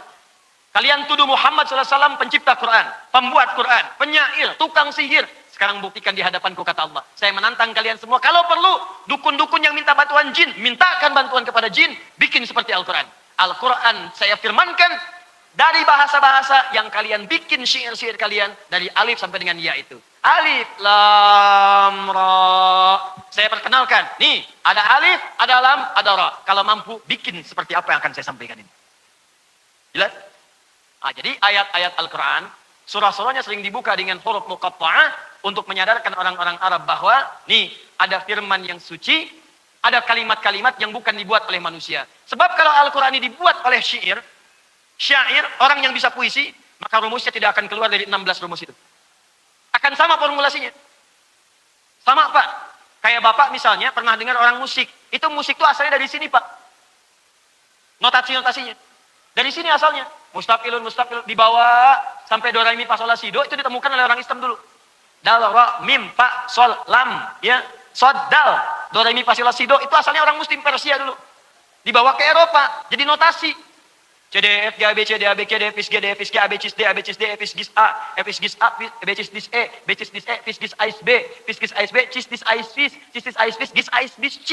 Kalian tuduh Muhammad SAW pencipta Quran, pembuat Quran, penyair, tukang sihir. Sekarang buktikan di hadapanku, kata Allah. Saya menantang kalian semua. Kalau perlu, dukun-dukun yang minta bantuan jin, mintakan bantuan kepada jin, bikin seperti Al-Quran. Al-Quran saya firmankan dari bahasa-bahasa yang kalian bikin syair-syair kalian dari alif sampai dengan ya itu. Alif, lam, ra. Saya perkenalkan. Nih, ada alif, ada lam, ada ra. Kalau mampu, bikin seperti apa yang akan saya sampaikan ini. Jelas? Jadi ayat-ayat Al-Quran, surah-surahnya sering dibuka dengan huruf muqatta'ah untuk menyadarkan orang-orang Arab bahwa nih ada firman yang suci, ada kalimat-kalimat yang bukan dibuat oleh manusia. Sebab kalau Al-Quran ini dibuat oleh syair, orang yang bisa puisi, maka rumusnya tidak akan keluar dari 16 rumus itu. Akan sama formulasinya. Sama Pak. Kayak Bapak misalnya pernah dengar orang musik. Itu musik itu asalnya dari sini Pak. Notasi-notasinya. Dari sini asalnya. Mustafilun, dibawa sampai do, re, mi, fa, sol, la, si, do. Itu ditemukan oleh orang Islam dulu. Dal, ra, mim, fa, sol, lam. Ya. Sod, dal. Do, re, mi, fa, sol, la, si, do. Itu asalnya orang muslim Persia dulu. Dibawa ke Eropa. Jadi notasi. C, D, F, G, A, B, C, D, A, B, K, D, F, G, D, F, G, A, B, C, D, A, B, C, D, F, G, A, F, G, A, B, C, D, E, B, C, D, E, F, G, A, B, F, G, A, B, C, D, A, B, C,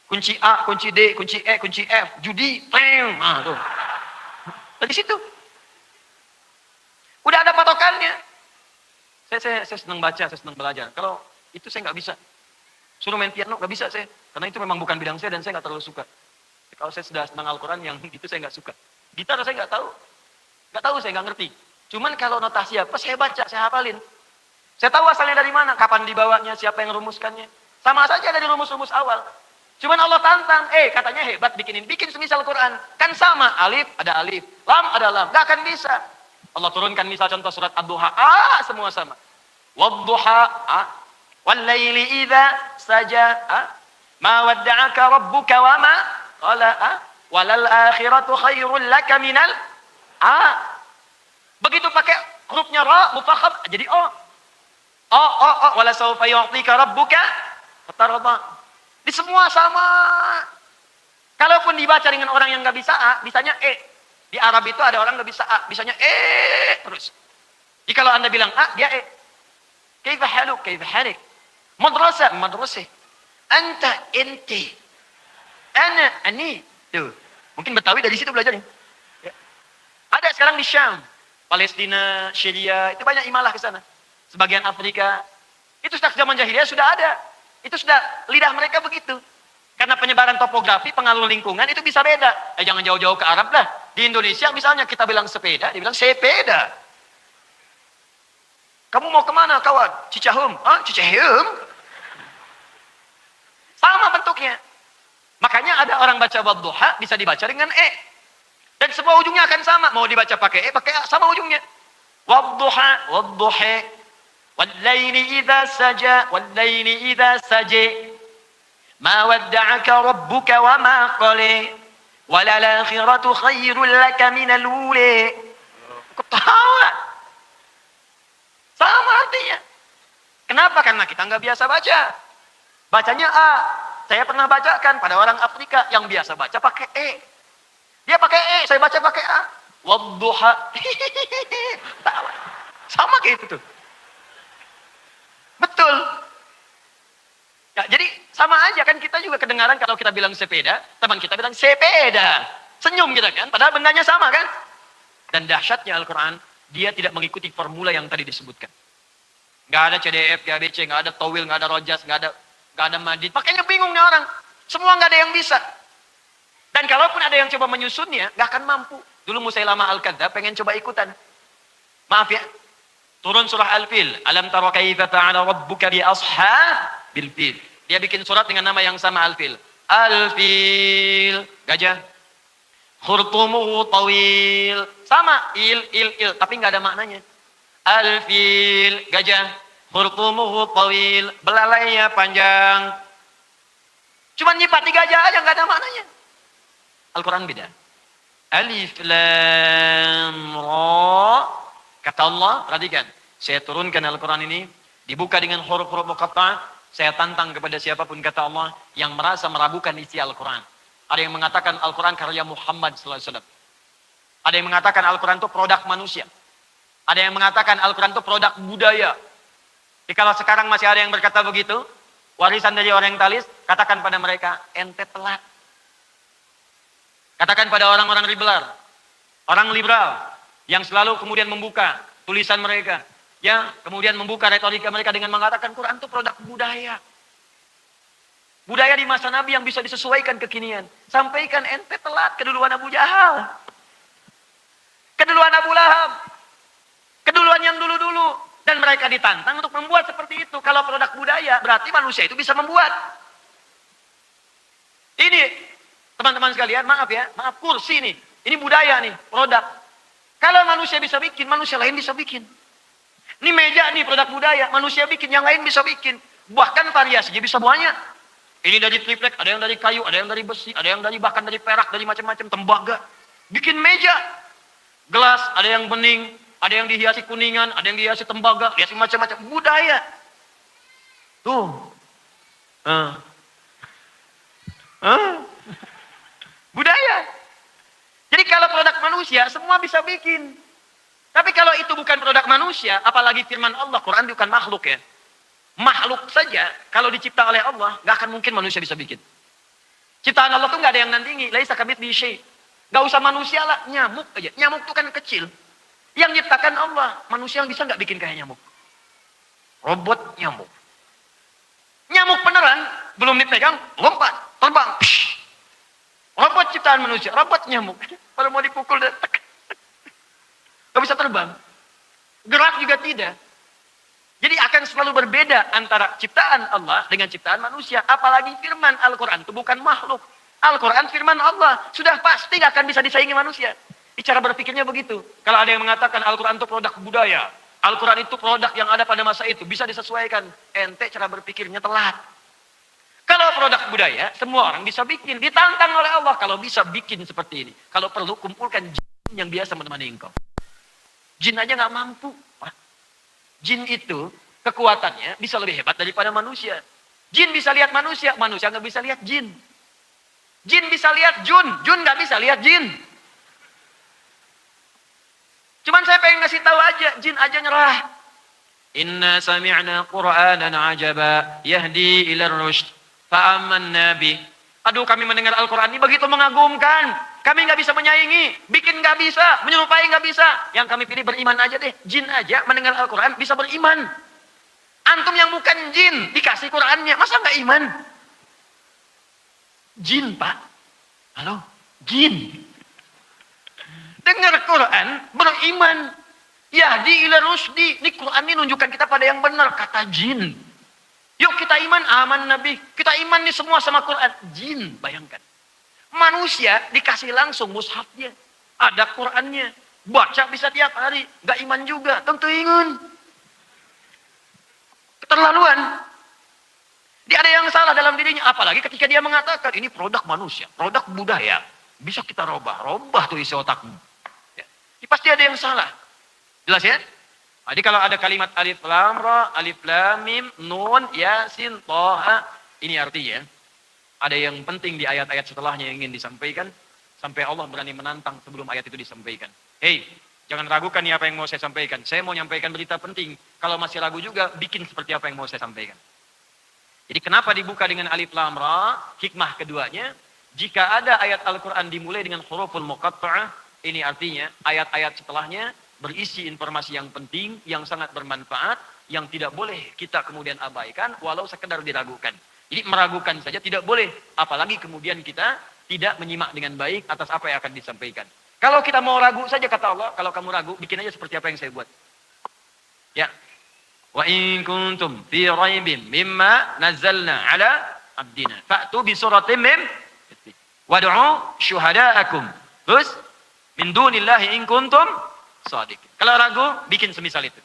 kunci A, kunci D, kunci E, kunci F, judi, nah tuh. Dari situ. Udah ada patokannya. Saya senang baca, saya senang belajar. Kalau itu saya nggak bisa. Suruh main piano nggak bisa saya. Karena itu memang bukan bidang saya dan saya nggak terlalu suka. Kalau saya sudah senang Al-Quran yang itu saya nggak suka. Gitar saya nggak tahu. Nggak tahu, saya nggak ngerti. Cuman kalau notasi apa, saya baca, saya hafalin. Saya tahu asalnya dari mana, kapan dibawanya, siapa yang rumuskannya. Sama saja dari rumus-rumus awal. Cuman Allah tantang, katanya hebat bikinin. Bikin semisal Quran. Kan sama, alif, ada alif. Lam, ada lam. Nggak akan bisa. Allah turunkan misal contoh surat Ad-Duha. Semua sama. Wad-duha, wal-laili idha saja, ma wadda'aka rabbuka wa ma walal akhiratu khairul laka minal begitu pakai hurufnya ra mufakham jadi wala sawfa yu'tika rabbuka fatarda. Di semua sama. Kalaupun dibaca dengan orang yang enggak bisa bisanya di Arab itu ada orang enggak bisa bisanya terus. Jadi kalau Anda bilang dia kaifa haluk kaifa halik madrasah anta inti Ani. Tuh. Mungkin Betawi dari situ belajarnya. Ya. Ada sekarang di Syam, Palestina, Syria, itu banyak imalah ke sana. Sebagian Afrika. Itu sudah zaman jahiliyah sudah ada. Itu sudah lidah mereka begitu. Karena penyebaran topografi, pengaruh lingkungan itu bisa beda. Jangan jauh-jauh ke Arab lah. Di Indonesia misalnya kita bilang sepeda, dia bilang sepeda. Kamu mau kemana kawan? Cicahem. Cicahem? Sama bentuknya. Makanya ada orang baca wadduha bisa dibaca dengan e. Dan semua ujungnya akan sama. Mau dibaca pakai e, pakai a, sama ujungnya. Wadduha, wadduha. Wallaili idha saja, wallaili idha saja. Ma wadda'aka rabbuka wa ma qali. Walal akhiratu khairul laka minal uli. Ketawa. Sama artinya. Kenapa? Karena kita nggak biasa baca. Bacanya A. Saya pernah bacakan pada orang Afrika yang biasa baca pakai E. Dia pakai E, saya baca pakai A. Wadduha. Sama kayak itu tuh. Betul. Ya, jadi sama aja kan kita juga kedengaran kalau kita bilang sepeda, teman kita bilang sepeda. Senyum kita kan, padahal bendanya sama kan? Dan dahsyatnya Al-Quran, dia tidak mengikuti formula yang tadi disebutkan. Nggak ada CDF, nggak ada BC, nggak ada towil, nggak ada rojas, nggak ada madid. Makanya bingung nih orang. Semua nggak ada yang bisa. Dan kalaupun ada yang coba menyusunnya, nggak akan mampu. Dulu Musailamah Al-Kadzdzab pengen coba ikutan. Maaf ya. Turun surah Al-Fil. Alam tara kaifa fa'ala rabbuka bi ashabil fil. Dia bikin surat dengan nama yang sama Al-Fil. Al-Fil. Gajah. Khurtumuhu tawil. Sama. Il. Tapi nggak ada maknanya. Al-Fil. Gajah. Khurtumuhu tawil. Belalainya panjang. Cuman nyipati gajah aja nggak ada maknanya. Al-Quran beda. Alif Lam Ra. Kata Allah, perhatikan. Saya turunkan Al-Quran ini. Dibuka dengan huruf-huruf muqatta'ah. Saya tantang kepada siapapun kata Allah yang merasa meragukan isi Al-Quran. Ada yang mengatakan Al-Quran karya Muhammad SAW. Ada yang mengatakan Al-Quran itu produk manusia. Ada yang mengatakan Al-Quran itu produk budaya. Jadi kalau sekarang masih ada yang berkata begitu, warisan dari orientalis, katakan pada mereka, ente telat. Katakan pada orang-orang liberal, orang liberal yang selalu kemudian membuka tulisan mereka. Ya, kemudian membuka retorika mereka dengan mengatakan Quran itu produk budaya. Budaya di masa Nabi yang bisa disesuaikan kekinian. Sampaikan ente telat keduluan Abu Jahal. Keduluan Abu Lahab. Keduluan yang dulu-dulu. Dan mereka ditantang untuk membuat seperti itu. Kalau produk budaya, berarti manusia itu bisa membuat. Ini, teman-teman sekalian, maaf ya. Maaf, kursi nih. Ini budaya nih, produk. Kalau manusia bisa bikin, manusia lain bisa bikin. Ini meja nih produk budaya, manusia bikin, yang lain bisa bikin. Bahkan variasinya bisa banyak. Ini dari triplek, ada yang dari kayu, ada yang dari besi, ada yang dari bahkan dari perak, dari macam-macam tembaga. Bikin meja. Gelas, ada yang bening, ada yang dihiasi kuningan, ada yang dihiasi tembaga, dihiasi macam-macam. Budaya. Tuh. Budaya. Jadi kalau produk manusia, semua bisa bikin. Tapi kalau itu bukan produk manusia, apalagi firman Allah, Quran bukan makhluk ya. Makhluk saja, kalau dicipta oleh Allah, gak akan mungkin manusia bisa bikin. Ciptaan Allah tuh gak ada yang nandingi. Laisa kamitslihi syai'. Gak usah manusia lah, nyamuk aja. Nyamuk tuh kan kecil. Yang ciptakan Allah, manusia yang bisa gak bikin kayak nyamuk. Robot nyamuk. Nyamuk beneran, belum dipegang, lompat, terbang. Psh. Robot ciptaan manusia, robot nyamuk. Kalau mau dipukul, gak bisa terbang. Gerak juga tidak. Jadi akan selalu berbeda antara ciptaan Allah dengan ciptaan manusia. Apalagi firman Al-Quran itu bukan makhluk. Al-Quran firman Allah. Sudah pasti gak akan bisa disaingi manusia. Cara berpikirnya begitu. Kalau ada yang mengatakan Al-Quran itu produk budaya. Al-Quran itu produk yang ada pada masa itu. Bisa disesuaikan. Ente cara berpikirnya telat. Kalau produk budaya, semua orang bisa bikin. Ditantang oleh Allah kalau bisa bikin seperti ini. Kalau perlu kumpulkan jin yang biasa menemani engkau. Jin aja gak mampu. Jin itu kekuatannya bisa lebih hebat daripada manusia. Jin bisa lihat manusia, manusia nggak bisa lihat jin. Jin bisa lihat jun, jun nggak bisa lihat jin. Cuman saya pengen ngasih tahu aja, jin aja nyerah. Inna sami'na Qur'anan ajaba yahdi ila rushd fa'amanna bih Aduh, kami mendengar Al-Quran ini begitu mengagumkan. Kami nggak bisa menyaingi, bikin nggak bisa, menyerupai nggak bisa. Yang kami pilih beriman aja deh. Jin aja mendengar Al-Quran bisa beriman. Antum yang bukan jin, dikasih Qurannya, masa nggak iman? Jin, Pak. Halo? Jin. Dengar Quran, beriman. Yahdi ila rusdi. Ini Quran ini nunjukkan kita pada yang benar, kata jin. Yuk kita iman, aman Nabi. Kita iman nih semua sama Quran. Jin, bayangkan. Manusia dikasih langsung mushafnya. Ada Qurannya. Baca bisa tiap hari. Gak iman juga, tentu ingun. Keterlaluan. Dia ada yang salah dalam dirinya. Apalagi ketika dia mengatakan, ini produk manusia, produk budaya. Bisa kita robah tuh isi otakmu. Ya. Ini pasti ada yang salah. Jelas ya? Jadi kalau ada kalimat alif lam ra, alif lam mim, nun, yasin, toha, ini artinya ada yang penting di ayat-ayat setelahnya yang ingin disampaikan sampai Allah berani menantang sebelum ayat itu disampaikan. Hei, jangan ragukan nih apa yang mau saya sampaikan. Saya mau nyampaikan berita penting. Kalau masih ragu juga, bikin seperti apa yang mau saya sampaikan. Jadi kenapa dibuka dengan alif lam ra? Hikmah keduanya, jika ada ayat Al-Quran dimulai dengan huruful muqatta'ah, ini artinya ayat-ayat setelahnya berisi informasi yang penting, yang sangat bermanfaat, yang tidak boleh kita kemudian abaikan, walau sekedar diragukan. Jadi meragukan saja tidak boleh, apalagi kemudian kita tidak menyimak dengan baik atas apa yang akan disampaikan. Kalau kita mau ragu saja, kata Allah, kalau kamu ragu, bikin aja seperti apa yang saya buat. Ya. Wa in kuntum fi raibin mimma nazzalna ala abdina fa'tu bi suratin min wad'u syuhada'akum. Terus min dunillahi in kuntum shadiq. Kalau ragu, bikin semisal itu.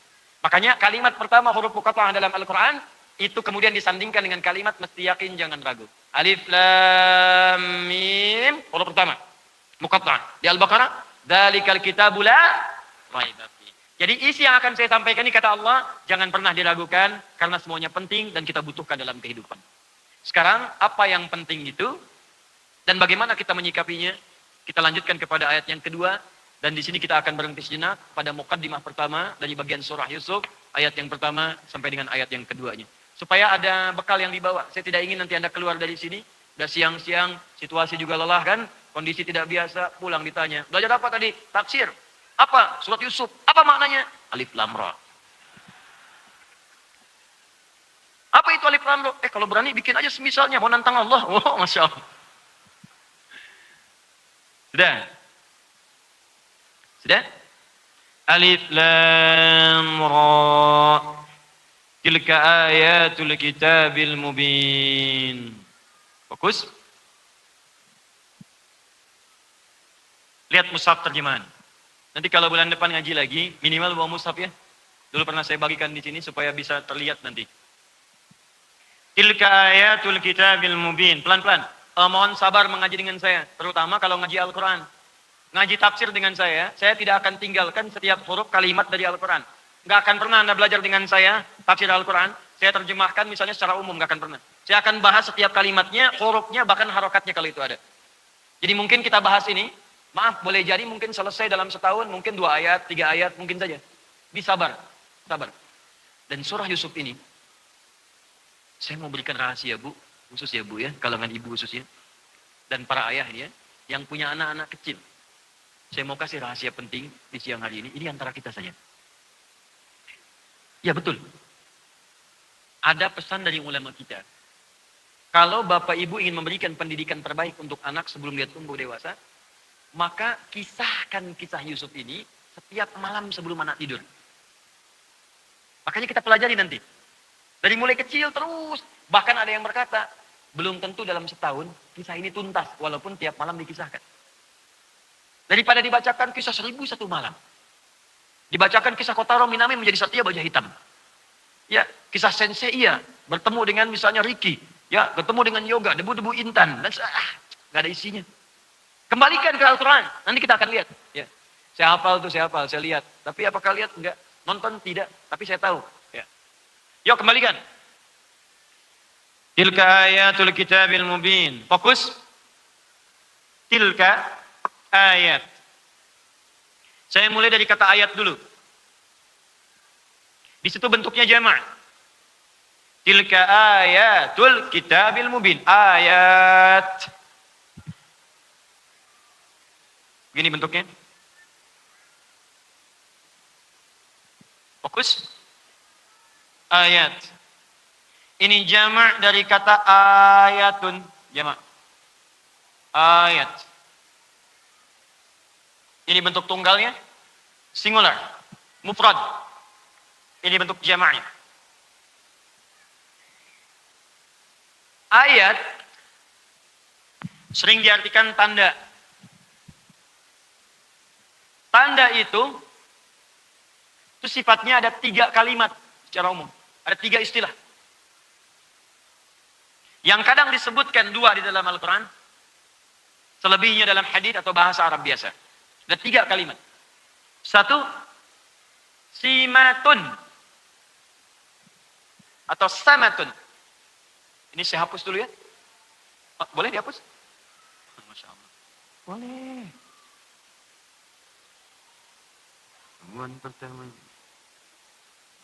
Makanya kalimat pertama huruf muqatta'ah dalam Al-Quran, itu kemudian disandingkan dengan kalimat mesti yakin, jangan ragu. Alif lam mim, huruf pertama. Muqatta'ah. Di Al-Baqarah, dzalikal kitabu la raiba fi. Jadi isi yang akan saya sampaikan ini kata Allah, jangan pernah diragukan, karena semuanya penting dan kita butuhkan dalam kehidupan. Sekarang, apa yang penting itu, dan bagaimana kita menyikapinya, kita lanjutkan kepada ayat yang kedua. Dan di sini kita akan berhenti sejenak pada mukaddimah pertama dari bagian surah Yusuf, ayat yang pertama sampai dengan ayat yang keduanya. Supaya ada bekal yang dibawa. Saya tidak ingin nanti Anda keluar dari sini, udah siang-siang, situasi juga lelah kan, kondisi tidak biasa, pulang ditanya, belajar apa tadi? Tafsir. Apa? Surat Yusuf. Apa maknanya? Alif lam ra. Apa itu alif lam ra? Kalau berani bikin aja semisalnya, mau nantang Allah. Oh, Masya Allah. Sudah? Sudah? Alif lam ra. Tilka ayatul kitabil mubin. Fokus. Lihat mushaf terjemahan. Nanti kalau bulan depan ngaji lagi, minimal bawa mushaf ya. Dulu pernah saya bagikan di sini supaya bisa terlihat nanti. Tilka ayatul kitabil mubin. Pelan-pelan. Mohon sabar mengaji dengan saya. Terutama kalau ngaji Al-Quran. Ngaji tafsir dengan saya tidak akan tinggalkan setiap huruf kalimat dari Al-Quran. Nggak akan pernah Anda belajar dengan saya tafsir Al-Quran. Saya terjemahkan misalnya secara umum, nggak akan pernah. Saya akan bahas setiap kalimatnya, hurufnya, bahkan harokatnya kalau itu ada. Jadi mungkin kita bahas ini, maaf boleh jadi mungkin selesai dalam setahun, mungkin 2 ayat, 3 ayat, mungkin saja. Sabar. Dan surah Yusuf ini, saya mau berikan rahasia Bu, khusus ya Bu ya, kalangan ibu khususnya. Dan para ayah ini ya, yang punya anak-anak kecil. Saya mau kasih rahasia penting di siang hari ini antara kita saja. Ya betul. Ada pesan dari ulama kita. Kalau bapak ibu ingin memberikan pendidikan terbaik untuk anak sebelum dia tumbuh dewasa, maka kisahkan kisah Yusuf ini setiap malam sebelum anak tidur. Makanya kita pelajari nanti. Dari mulai kecil terus. Bahkan ada yang berkata, belum tentu dalam setahun kisah ini tuntas, walaupun tiap malam dikisahkan. Daripada dibacakan kisah 1001 malam. Dibacakan kisah Kotaro Minami menjadi Satya Baja Hitam. Ya, kisah Sensei iya, bertemu dengan misalnya Ricky, ya, bertemu dengan Yoga, debu-debu intan, dan nggak ada isinya. Kembalikan ke Al-Quran, nanti kita akan lihat. Ya, saya hafal, saya lihat. Tapi apakah lihat? Enggak. Nonton tidak, tapi saya tahu. Ya. Yuk kembalikan. Tilka ayatul kitabil mubin. Fokus. Tilka ayat. Saya mulai dari kata ayat dulu. Di situ bentuknya jamak. Tilka ayatul kitabil mubin. Ayat. Gini bentuknya. Fokus. Ayat. Ini jamak dari kata ayatun. Jamak. Ayat. Ini bentuk tunggalnya. Singular. Mufrad. Ini bentuk jamaknya. Ayat sering diartikan tanda. Tanda itu sifatnya ada 3 kalimat secara umum. Ada 3 istilah. Yang kadang disebutkan 2 di dalam Al-Quran. Selebihnya dalam hadis atau bahasa Arab biasa. Ada 3 kalimat. 1, simatun. Atau samatun. Ini saya hapus dulu ya. Oh, boleh dihapus? Masya Allah. Boleh. Temuan pertama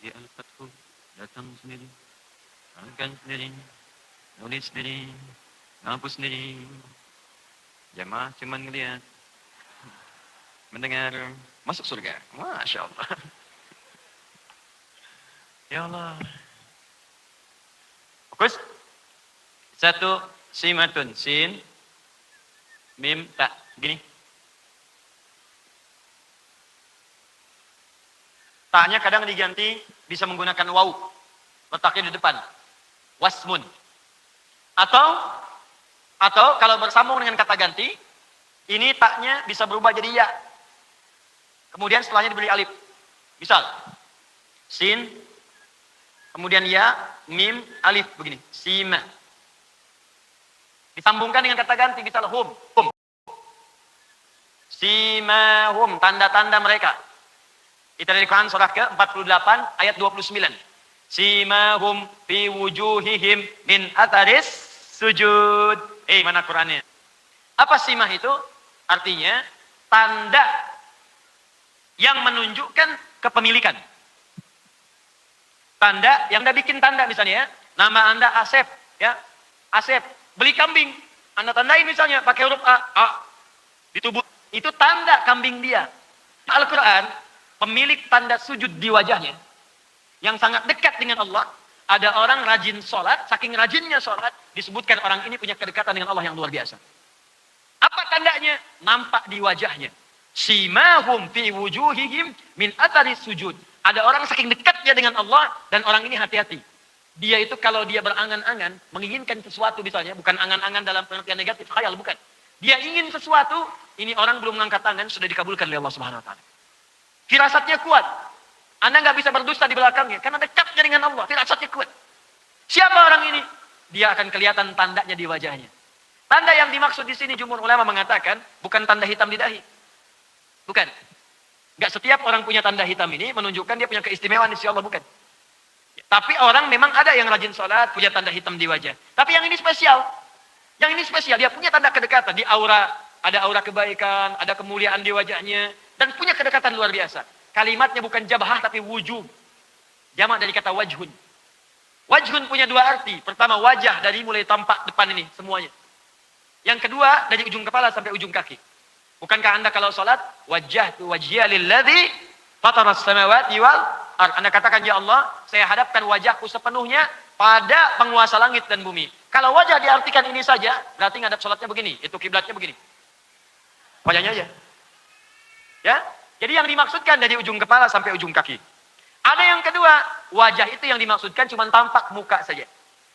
di Al-Fathu datang sendiri, angkat sendiri, nulis sendiri, hapus sendiri. Jamaah cuma ngeliat, mendengar, masuk surga. Masya Allah. Ya Allah. Fokus. 1, simatun, sin, mim, ta. Gini. Ta-nya kadang diganti bisa menggunakan waw. Letaknya di depan. Wasmun. Atau kalau bersambung dengan kata ganti, ini ta-nya bisa berubah jadi ya. Kemudian setelahnya diberi alif. Misal, sin, kemudian ya, mim, alif begini. Sima. Disambungkan dengan kata ganti, misal hum. Simahum, tanda-tanda mereka. Itu dari Quran surah ke-48 ayat 29. Simahum fi wujuhihim min atharis sujud. Mana Qurannya? Apa simah itu? Artinya tanda yang menunjukkan kepemilikan. Tanda yang Anda bikin tanda misalnya ya. Nama Anda Asep ya. Asep beli kambing. Anda tandai misalnya pakai huruf A di tubuh. Itu tanda kambing dia. Al-Quran pemilik tanda sujud di wajahnya yang sangat dekat dengan Allah. Ada orang rajin sholat, saking rajinnya sholat, disebutkan orang ini punya kedekatan dengan Allah yang luar biasa. Apa tandanya? Nampak di wajahnya. Simahum fi wujuhihim min athari sujud. Ada orang saking dekatnya dengan Allah, dan orang ini hati-hati. Dia itu kalau dia berangan-angan, menginginkan sesuatu misalnya, bukan angan-angan dalam pengertian negatif, khayal, bukan. Dia ingin sesuatu, ini orang belum mengangkat tangan, sudah dikabulkan oleh Allah Subhanahu Wa Taala. Firasatnya kuat. Anda nggak bisa berdusta di belakangnya karena dekatnya dengan Allah. Firasatnya kuat. Siapa orang ini? Dia akan kelihatan tandanya di wajahnya. Tanda yang dimaksud di sini jumhur ulama mengatakan bukan tanda hitam di dahi. Bukan. Nggak setiap orang punya tanda hitam ini menunjukkan dia punya keistimewaan di sisi Allah, bukan. Tapi orang memang ada yang rajin sholat punya tanda hitam di wajah. Tapi yang ini spesial. Yang ini spesial. Dia punya tanda kedekatan di aura. Ada aura kebaikan, ada kemuliaan di wajahnya. Dan punya kedekatan luar biasa. Kalimatnya bukan jabahah tapi wujuh. Jamak dari kata wajhun. Wajhun punya 2 arti. Pertama wajah dari mulai tampak depan ini semuanya. Yang kedua dari ujung kepala sampai ujung kaki. Bukankah Anda kalau sholat wajah tu wajhiya lilladzi fataras samawati wal ardh. Anda katakan ya Allah, saya hadapkan wajahku sepenuhnya pada penguasa langit dan bumi. Kalau wajah diartikan ini saja, berarti ngadap sholatnya begini, itu kiblatnya begini. Wajahnya aja. Ya, jadi yang dimaksudkan dari ujung kepala sampai ujung kaki. Ada yang kedua, wajah itu yang dimaksudkan cuma tampak muka saja.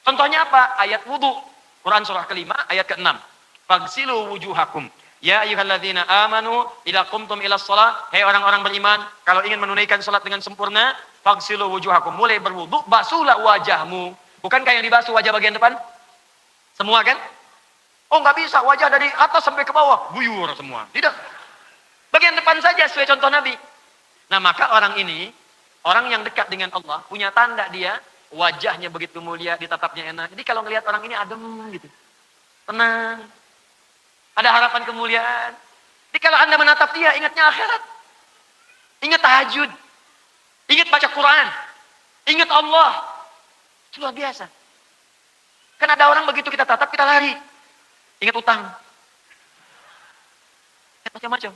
Contohnya apa? Ayat wudu. Quran surah ke-5 ayat ke-6. Fagsilu wujuhakum. Ya ayyuhalladzina amanu idza qumtum ilas shalah. Hei orang-orang beriman, kalau ingin menunaikan salat dengan sempurna, fagsilu wujuhakum. Mulai berwudu, basuhlah wajahmu. Bukankah yang dibasuh wajah bagian depan? Semua kan? Oh, nggak bisa, wajah dari atas sampai ke bawah buyur semua. Tidak. Bagian depan saja sesuai contoh Nabi. Nah, maka orang ini, orang yang dekat dengan Allah, punya tanda dia, wajahnya begitu mulia, ditatapnya enak. Jadi kalau ngelihat orang ini adem gitu. Tenang. Ada harapan kemuliaan. Jadi kalau Anda menatap dia, ingatnya akhirat. Ingat tahajud. Ingat baca Quran. Ingat Allah. Itu luar biasa. Kan ada orang begitu kita tatap, kita lari. Ingat utang. Macam-macam.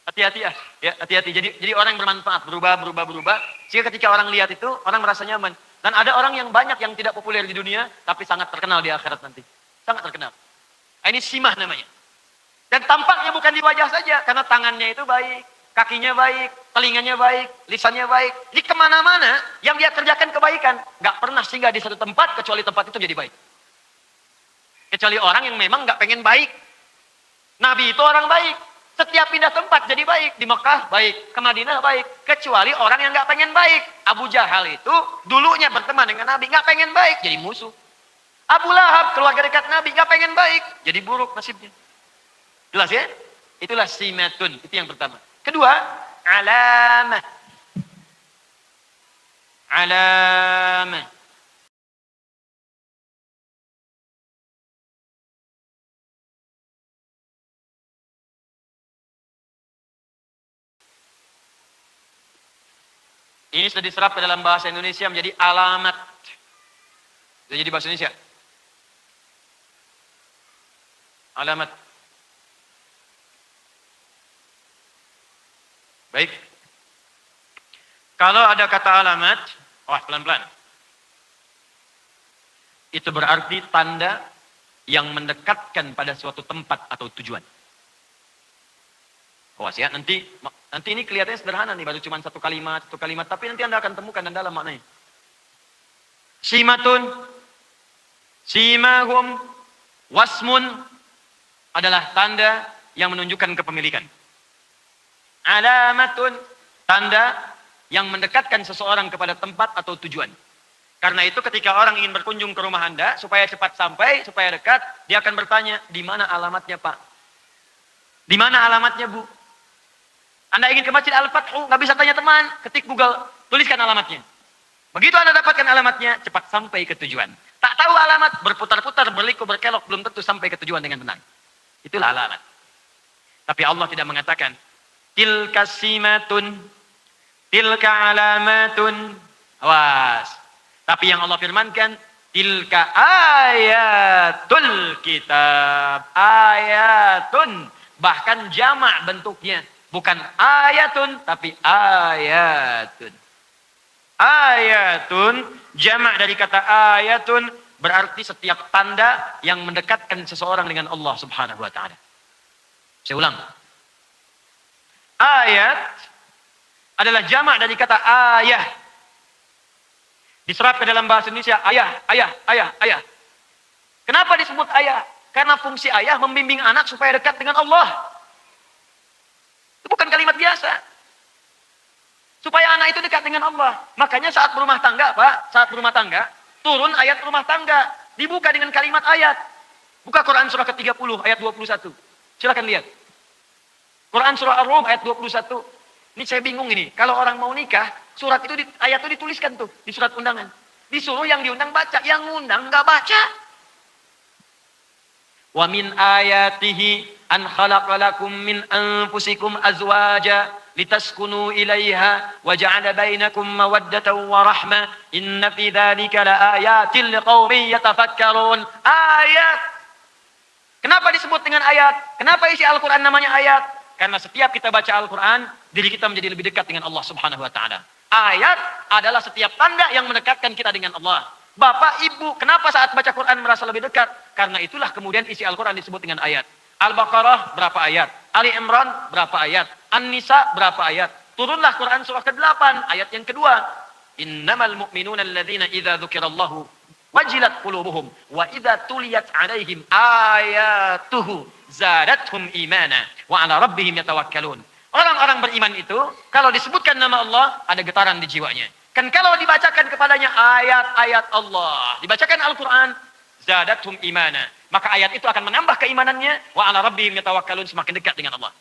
Hati-hati ya. Ya, hati-hati. Jadi orang yang bermanfaat, berubah. Sehingga ketika orang lihat itu, orang merasa nyaman. Dan ada orang yang banyak yang tidak populer di dunia, tapi sangat terkenal di akhirat nanti. Sangat terkenal. Nah, ini simah namanya. Dan tampaknya bukan di wajah saja, karena tangannya itu baik, kakinya baik, telinganya baik, lisannya baik. Jadi kemana-mana yang dia kerjakan kebaikan, nggak pernah singgah di satu tempat, kecuali tempat itu jadi baik. Kecuali orang yang memang nggak pengen baik. Nabi itu orang baik. Setiap pindah tempat jadi baik. Di Mekah baik, ke Madinah baik. Kecuali orang yang nggak pengen baik. Abu Jahal itu dulunya berteman dengan Nabi, nggak pengen baik, jadi musuh. Abu Lahab, keluarga dekat Nabi, nggak pengen baik, jadi buruk nasibnya. Jelas ya? Itulah simatun. Itu yang pertama. Kedua, alamah. Alamah. Ini sudah diserap ke dalam bahasa Indonesia menjadi alamat. Sudah jadi bahasa Indonesia. Alamat. Baik. Kalau ada kata alamat, pelan-pelan. Itu berarti tanda yang mendekatkan pada suatu tempat atau tujuan. Awas ya, nanti ini kelihatannya sederhana nih, baru cuma satu kalimat, tapi nanti Anda akan temukan dan dalam maknanya. Simatun, simahum, wasmun adalah tanda yang menunjukkan kepemilikan. Alamatun, tanda yang mendekatkan seseorang kepada tempat atau tujuan. Karena itu ketika orang ingin berkunjung ke rumah Anda, supaya cepat sampai, supaya dekat, dia akan bertanya, di mana alamatnya Pak? Di mana alamatnya Bu? Anda ingin ke Masjid Al-Fathu, nggak bisa tanya teman, ketik Google, tuliskan alamatnya. Begitu Anda dapatkan alamatnya, cepat sampai ke tujuan. Tak tahu alamat, berputar-putar, berliku, berkelok, belum tentu sampai ke tujuan dengan benar. Itulah alamat. Tapi Allah tidak mengatakan, tilka simatun, tilka alamatun. Awas. Tapi yang Allah firmankan, tilka ayatul kitab. Ayatun. Bahkan jamak bentuknya. Bukan ayatun, tapi ayatun. Ayatun, jamak dari kata ayatun, berarti setiap tanda yang mendekatkan seseorang dengan Allah subhanahu wa ta'ala. Saya ulang. Ayat adalah jamak dari kata ayah. Diserap ke dalam bahasa Indonesia, ayah. Kenapa disebut ayah? Karena fungsi ayah membimbing anak supaya dekat dengan Allah. Itu bukan kalimat biasa. Supaya anak itu dekat dengan Allah. Makanya saat berumah tangga, Pak, turun ayat rumah tangga. Dibuka dengan kalimat ayat. Buka Quran surah ke-30 ayat 21. Silakan lihat. Quran surah Ar-Rum ayat 21. Ini saya bingung ini. Kalau orang mau nikah, ayat itu dituliskan tuh di surat undangan. Disuruh yang diundang baca, yang undang nggak baca. Wa min ayatihi an khalaqa lakum min anfusikum azwaja litaskunu ilaiha wa ja'ala bainakum mawaddatan wa rahmah inna fi dzalika laayatin liqaumin yatafakkarun. Ayat. Kenapa disebut dengan ayat? Kenapa isi Al-Qur'an namanya ayat? Karena setiap kita baca Al-Qur'an, diri kita menjadi lebih dekat dengan Allah Subhanahu wa taala. Ayat adalah setiap tanda yang mendekatkan kita dengan Allah. Bapak, Ibu, kenapa saat baca Quran merasa lebih dekat? Karena itulah kemudian isi Al-Quran disebut dengan ayat. Al-Baqarah berapa ayat? Ali Imran berapa ayat? An-Nisa berapa ayat? Turunlah Quran surah ke-8, ayat yang kedua. Innamal mu'minuna alladzina idza dzukirallahu wajilat qulubuhum wa idza tuliyat 'alaihim ayatuhu zadatuhum imana wa 'ala rabbihim yatawakkalun. Orang-orang beriman itu kalau disebutkan nama Allah ada getaran di jiwanya. Kan kalau dibacakan kepadanya ayat-ayat Allah, dibacakan Al-Quran, zadathum imana. Maka ayat itu akan menambah keimanannya, wa ala rabbihim yatawakkalun, semakin dekat dengan Allah.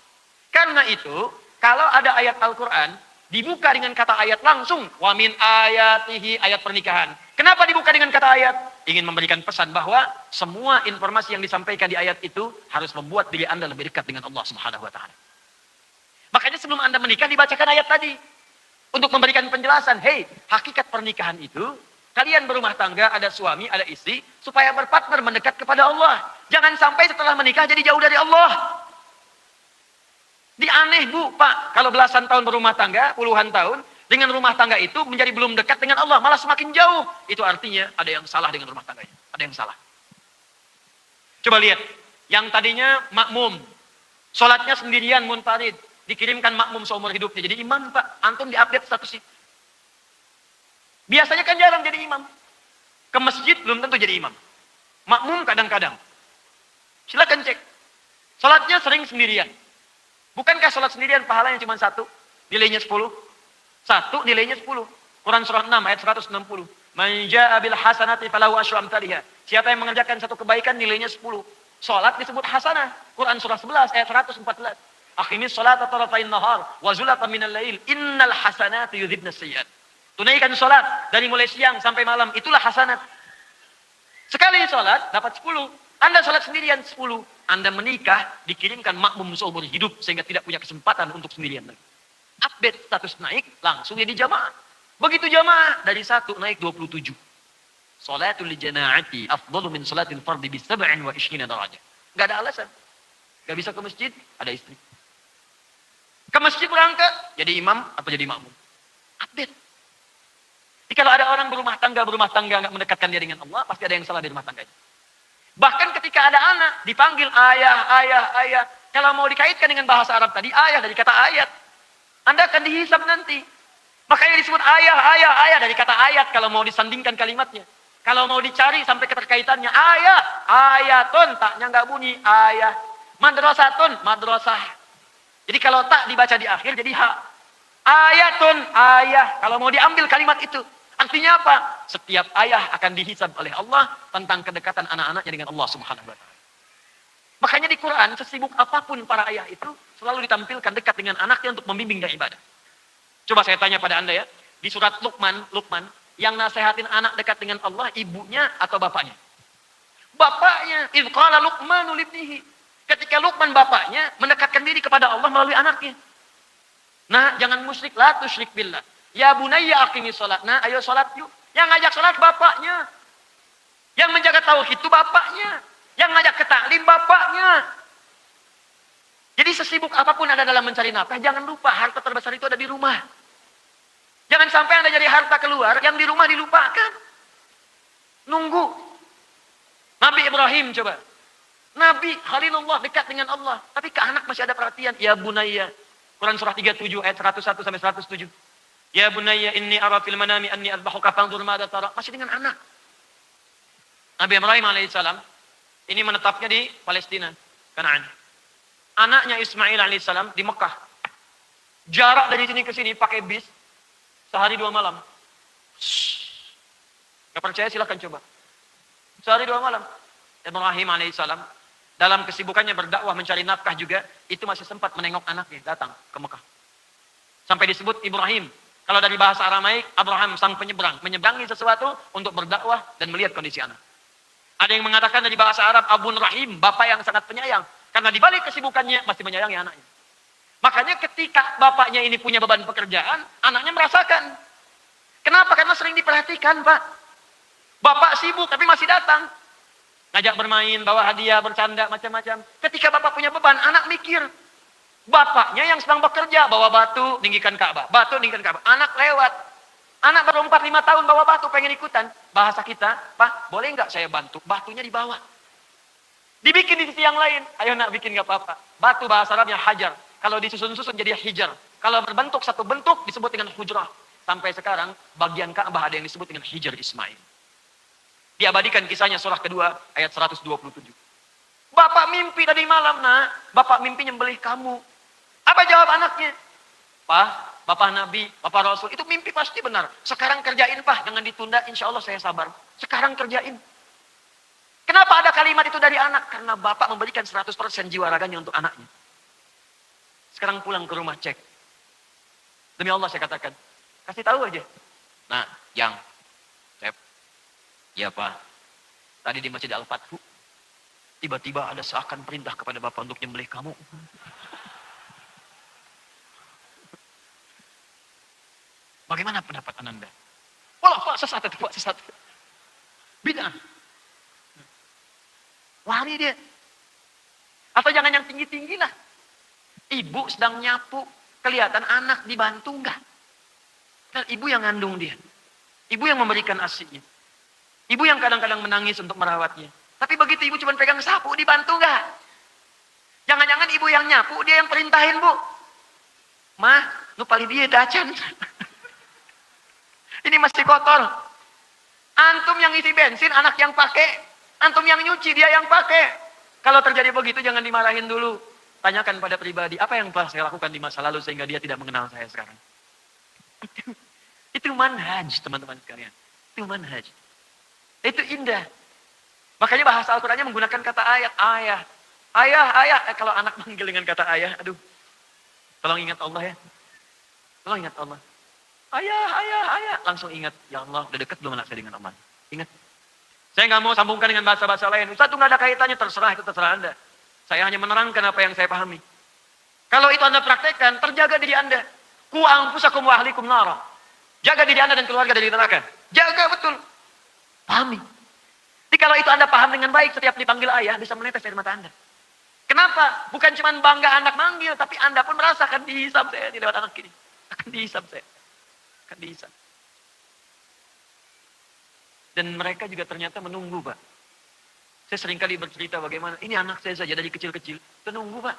Karena itu, kalau ada ayat Al-Quran, dibuka dengan kata ayat langsung, wa min ayatihi, ayat pernikahan. Kenapa dibuka dengan kata ayat? Ingin memberikan pesan bahwa semua informasi yang disampaikan di ayat itu harus membuat diri Anda lebih dekat dengan Allah Subhanahu wa taala. Makanya sebelum Anda menikah dibacakan ayat tadi. Untuk memberikan penjelasan, hakikat pernikahan itu Kalian berumah tangga, ada suami, ada istri, supaya berpartner mendekat kepada Allah. Jangan sampai setelah menikah jadi jauh dari Allah. Aneh Bu, Pak, kalau belasan tahun berumah tangga, puluhan tahun, dengan rumah tangga itu menjadi belum dekat dengan Allah, malah semakin jauh. Itu artinya ada yang salah dengan rumah tangganya. Ada yang salah. Coba lihat, yang tadinya makmum, sholatnya sendirian, munfarid, dikirimkan makmum seumur hidupnya. Jadi imam Pak, antum diupdate statusnya. Biasanya kan jarang jadi imam. Ke masjid belum tentu jadi imam. Makmum kadang-kadang. Silakan cek. Sholatnya sering sendirian. Bukankah sholat sendirian pahalanya cuma satu? Nilainya 10. Satu nilainya 10. Quran surah 6 ayat 160. Man jaa bil hasanati falahu asyru amsalihha. Siapa yang mengerjakan satu kebaikan nilainya 10. Sholat disebut hasanah. Quran surah 11 ayat 114. Aqimis sholata tarafain nahar wa zulatan minal lail. Innal hasanati yudhibnas sayyi'at. Tunaikan sholat dari mulai siang sampai malam. Itulah hasanat. Sekali sholat dapat 10. Anda sholat sendirian 10. Anda menikah dikirimkan makmum seumur hidup sehingga tidak punya kesempatan untuk sendirian lagi. Update status naik langsung jadi jamaah. Begitu jamaah dari 1 naik 27. Sholatul jama'ati afdalu min sholatil fardhi bi 27 darajah. Enggak ada alasan. Enggak bisa ke masjid, ada istri. Ke masjid berangkat jadi imam atau jadi makmum. Update. Jadi kalau ada orang berumah tangga enggak mendekatkan dia dengan Allah, pasti ada yang salah di rumah tangganya. Bahkan ketika ada anak dipanggil ayah. Kalau mau dikaitkan dengan bahasa Arab tadi, ayah dari kata ayat. Anda akan dihisab nanti. Makanya disebut ayah dari kata ayat kalau mau disandingkan kalimatnya. Kalau mau dicari sampai keterkaitannya, ayatun, taknya nggak bunyi, ayah. Madrasatun, madrasah. Jadi kalau tak dibaca di akhir jadi ha. Ayatun, ayah. Kalau mau diambil kalimat itu. Artinya apa? Setiap ayah akan dihisab oleh Allah tentang kedekatan anak-anaknya dengan Allah Subhanahu wa taala. Makanya di Quran, sesibuk apapun para ayah itu selalu ditampilkan dekat dengan anaknya untuk membimbing dan ibadah. Coba saya tanya pada Anda ya, di surat Luqman, yang nasehatin anak dekat dengan Allah, ibunya atau bapaknya? Bapaknya. Idz qala Luqmanu libnihi. Ketika Luqman bapaknya mendekatkan diri kepada Allah melalui anaknya. Nah, jangan musyrik, la tusyrik billah. Ya bunayya aqimis sholat. Nah, ayo sholat yuk. Yang ngajak sholat bapaknya. Yang menjaga tauhid itu bapaknya. Yang ngajak ke taklim bapaknya. Jadi sesibuk apapun Anda dalam mencari nafkah, jangan lupa harta terbesar itu ada di rumah. Jangan sampai Anda jadi harta keluar, yang di rumah dilupakan. Nunggu. Nabi Ibrahim coba. Nabi Khalilullah dekat dengan Allah. Tapi ke anak masih ada perhatian. Ya bunayya. Quran surah 37 ayat 101 sampai 107. Ya bunayya inni ara fil manami anni adbahuka fanzur madza tara. Masih dengan anak. Nabi Ibrahim alaihissalam ini menetapnya di Palestina, Kanaan. Anaknya Ismail alaihissalam di Mekah. Jarak dari sini ke sini pakai bis sehari 2 malam. Gak percaya silahkan coba. Sehari 2 malam. Ibrahim alaihissalam dalam kesibukannya berdakwah mencari nafkah juga, itu masih sempat menengok anaknya datang ke Mekah. Sampai disebut Ibrahim. Kalau dari bahasa Aramaik, Abraham sang penyeberang, menyeberangi sesuatu untuk berdakwah dan melihat kondisi anak. Ada yang mengatakan dari bahasa Arab, Abun Rahim, bapak yang sangat penyayang. Karena di balik kesibukannya masih menyayangi anaknya. Makanya ketika bapaknya ini punya beban pekerjaan, anaknya merasakan. Kenapa? Karena sering diperhatikan, Pak. Bapak sibuk tapi masih datang. Ngajak bermain, bawa hadiah, bercanda, macam-macam. Ketika bapak punya beban, anak mikir. Bapaknya yang sedang bekerja, bawa batu, tinggikan Ka'bah. Batu, tinggikan Ka'bah. Anak lewat. Anak baru 4-5 tahun bawa batu, pengen ikutan. Bahasa kita, Pak, boleh nggak saya bantu? Batunya dibawa. Dibikin di sisi yang lain. Ayo nak bikin nggak apa-apa. Batu bahasa Arabnya hajar. Kalau disusun-susun jadi hijar. Kalau berbentuk satu bentuk disebut dengan hujrah. Sampai sekarang bagian Ka'bah ada yang disebut dengan Hijar Ismail. Diabadikan kisahnya surah kedua ayat 127. Bapak mimpi tadi malam, nak. Bapak mimpi nyembelih kamu. Apa jawab anaknya? Pak, Bapak Nabi, Bapak Rasul, itu mimpi pasti benar. Sekarang kerjain, Pak. Jangan ditunda, insya Allah saya sabar. Sekarang kerjain. Kenapa ada kalimat itu dari anak? Karena Bapak memberikan 100% jiwa raganya untuk anaknya. Sekarang pulang ke rumah cek. Demi Allah saya katakan. Kasih tahu aja. Nah, yang. Sep. Ya Pak. Tadi di Masjid Al-Fathu. Tiba-tiba ada seakan perintah kepada Bapak untuk nyembelih kamu. Bagaimana pendapat Anda? Wah, Pak, sesat itu, Pak, sesat. Bid'ah. Lari dia. Atau jangan yang tinggi-tinggi lah. Ibu sedang nyapu, kelihatan anak dibantu enggak? Dan ibu yang ngandung dia. Ibu yang memberikan ASInya. Ibu yang kadang-kadang menangis untuk merawatnya. Tapi begitu ibu cuma pegang sapu, dibantu enggak? Jangan-jangan ibu yang nyapu, dia yang perintahin, Bu. Mah, nu pali dia dacan. Ini masih kotor. Antum yang isi bensin, anak yang pakai. Antum yang nyuci, dia yang pakai. Kalau terjadi begitu, jangan dimarahin dulu. Tanyakan pada pribadi, apa yang telah saya lakukan di masa lalu sehingga dia tidak mengenal saya sekarang. Itu manhaj, teman-teman sekalian. Itu manhaj. Itu indah. Makanya bahasa Al-Qur'annya menggunakan kata ayat, ayah. Ayah, ayah. Kalau anak manggil dengan kata ayah, aduh. Tolong ingat Allah ya. Tolong ingat Allah. Ayah, ayah, ayah. Langsung ingat, ya Allah, udah dekat belum anak saya dengan Allah. Ingat. Saya nggak mau sambungkan dengan bahasa-bahasa lain. Ustaz itu nggak ada kaitannya, terserah, itu terserah Anda. Saya hanya menerangkan apa yang saya pahami. Kalau itu Anda praktekkan, terjaga diri Anda. Ku anfusakum wa ahlikum nara. Jaga diri Anda dan keluarga dari neraka. Jaga betul. Pahami. Jadi kalau itu Anda paham dengan baik, setiap dipanggil ayah, bisa menetes air mata Anda. Kenapa? Bukan cuma bangga anak manggil, tapi Anda pun merasakan dihisab saya, di lewat anak ini. Akan dihisab saya. Akan dihisab. Dan mereka juga ternyata menunggu, Pak. Saya seringkali bercerita bagaimana, ini anak saya saja dari kecil-kecil. Menunggu, Pak.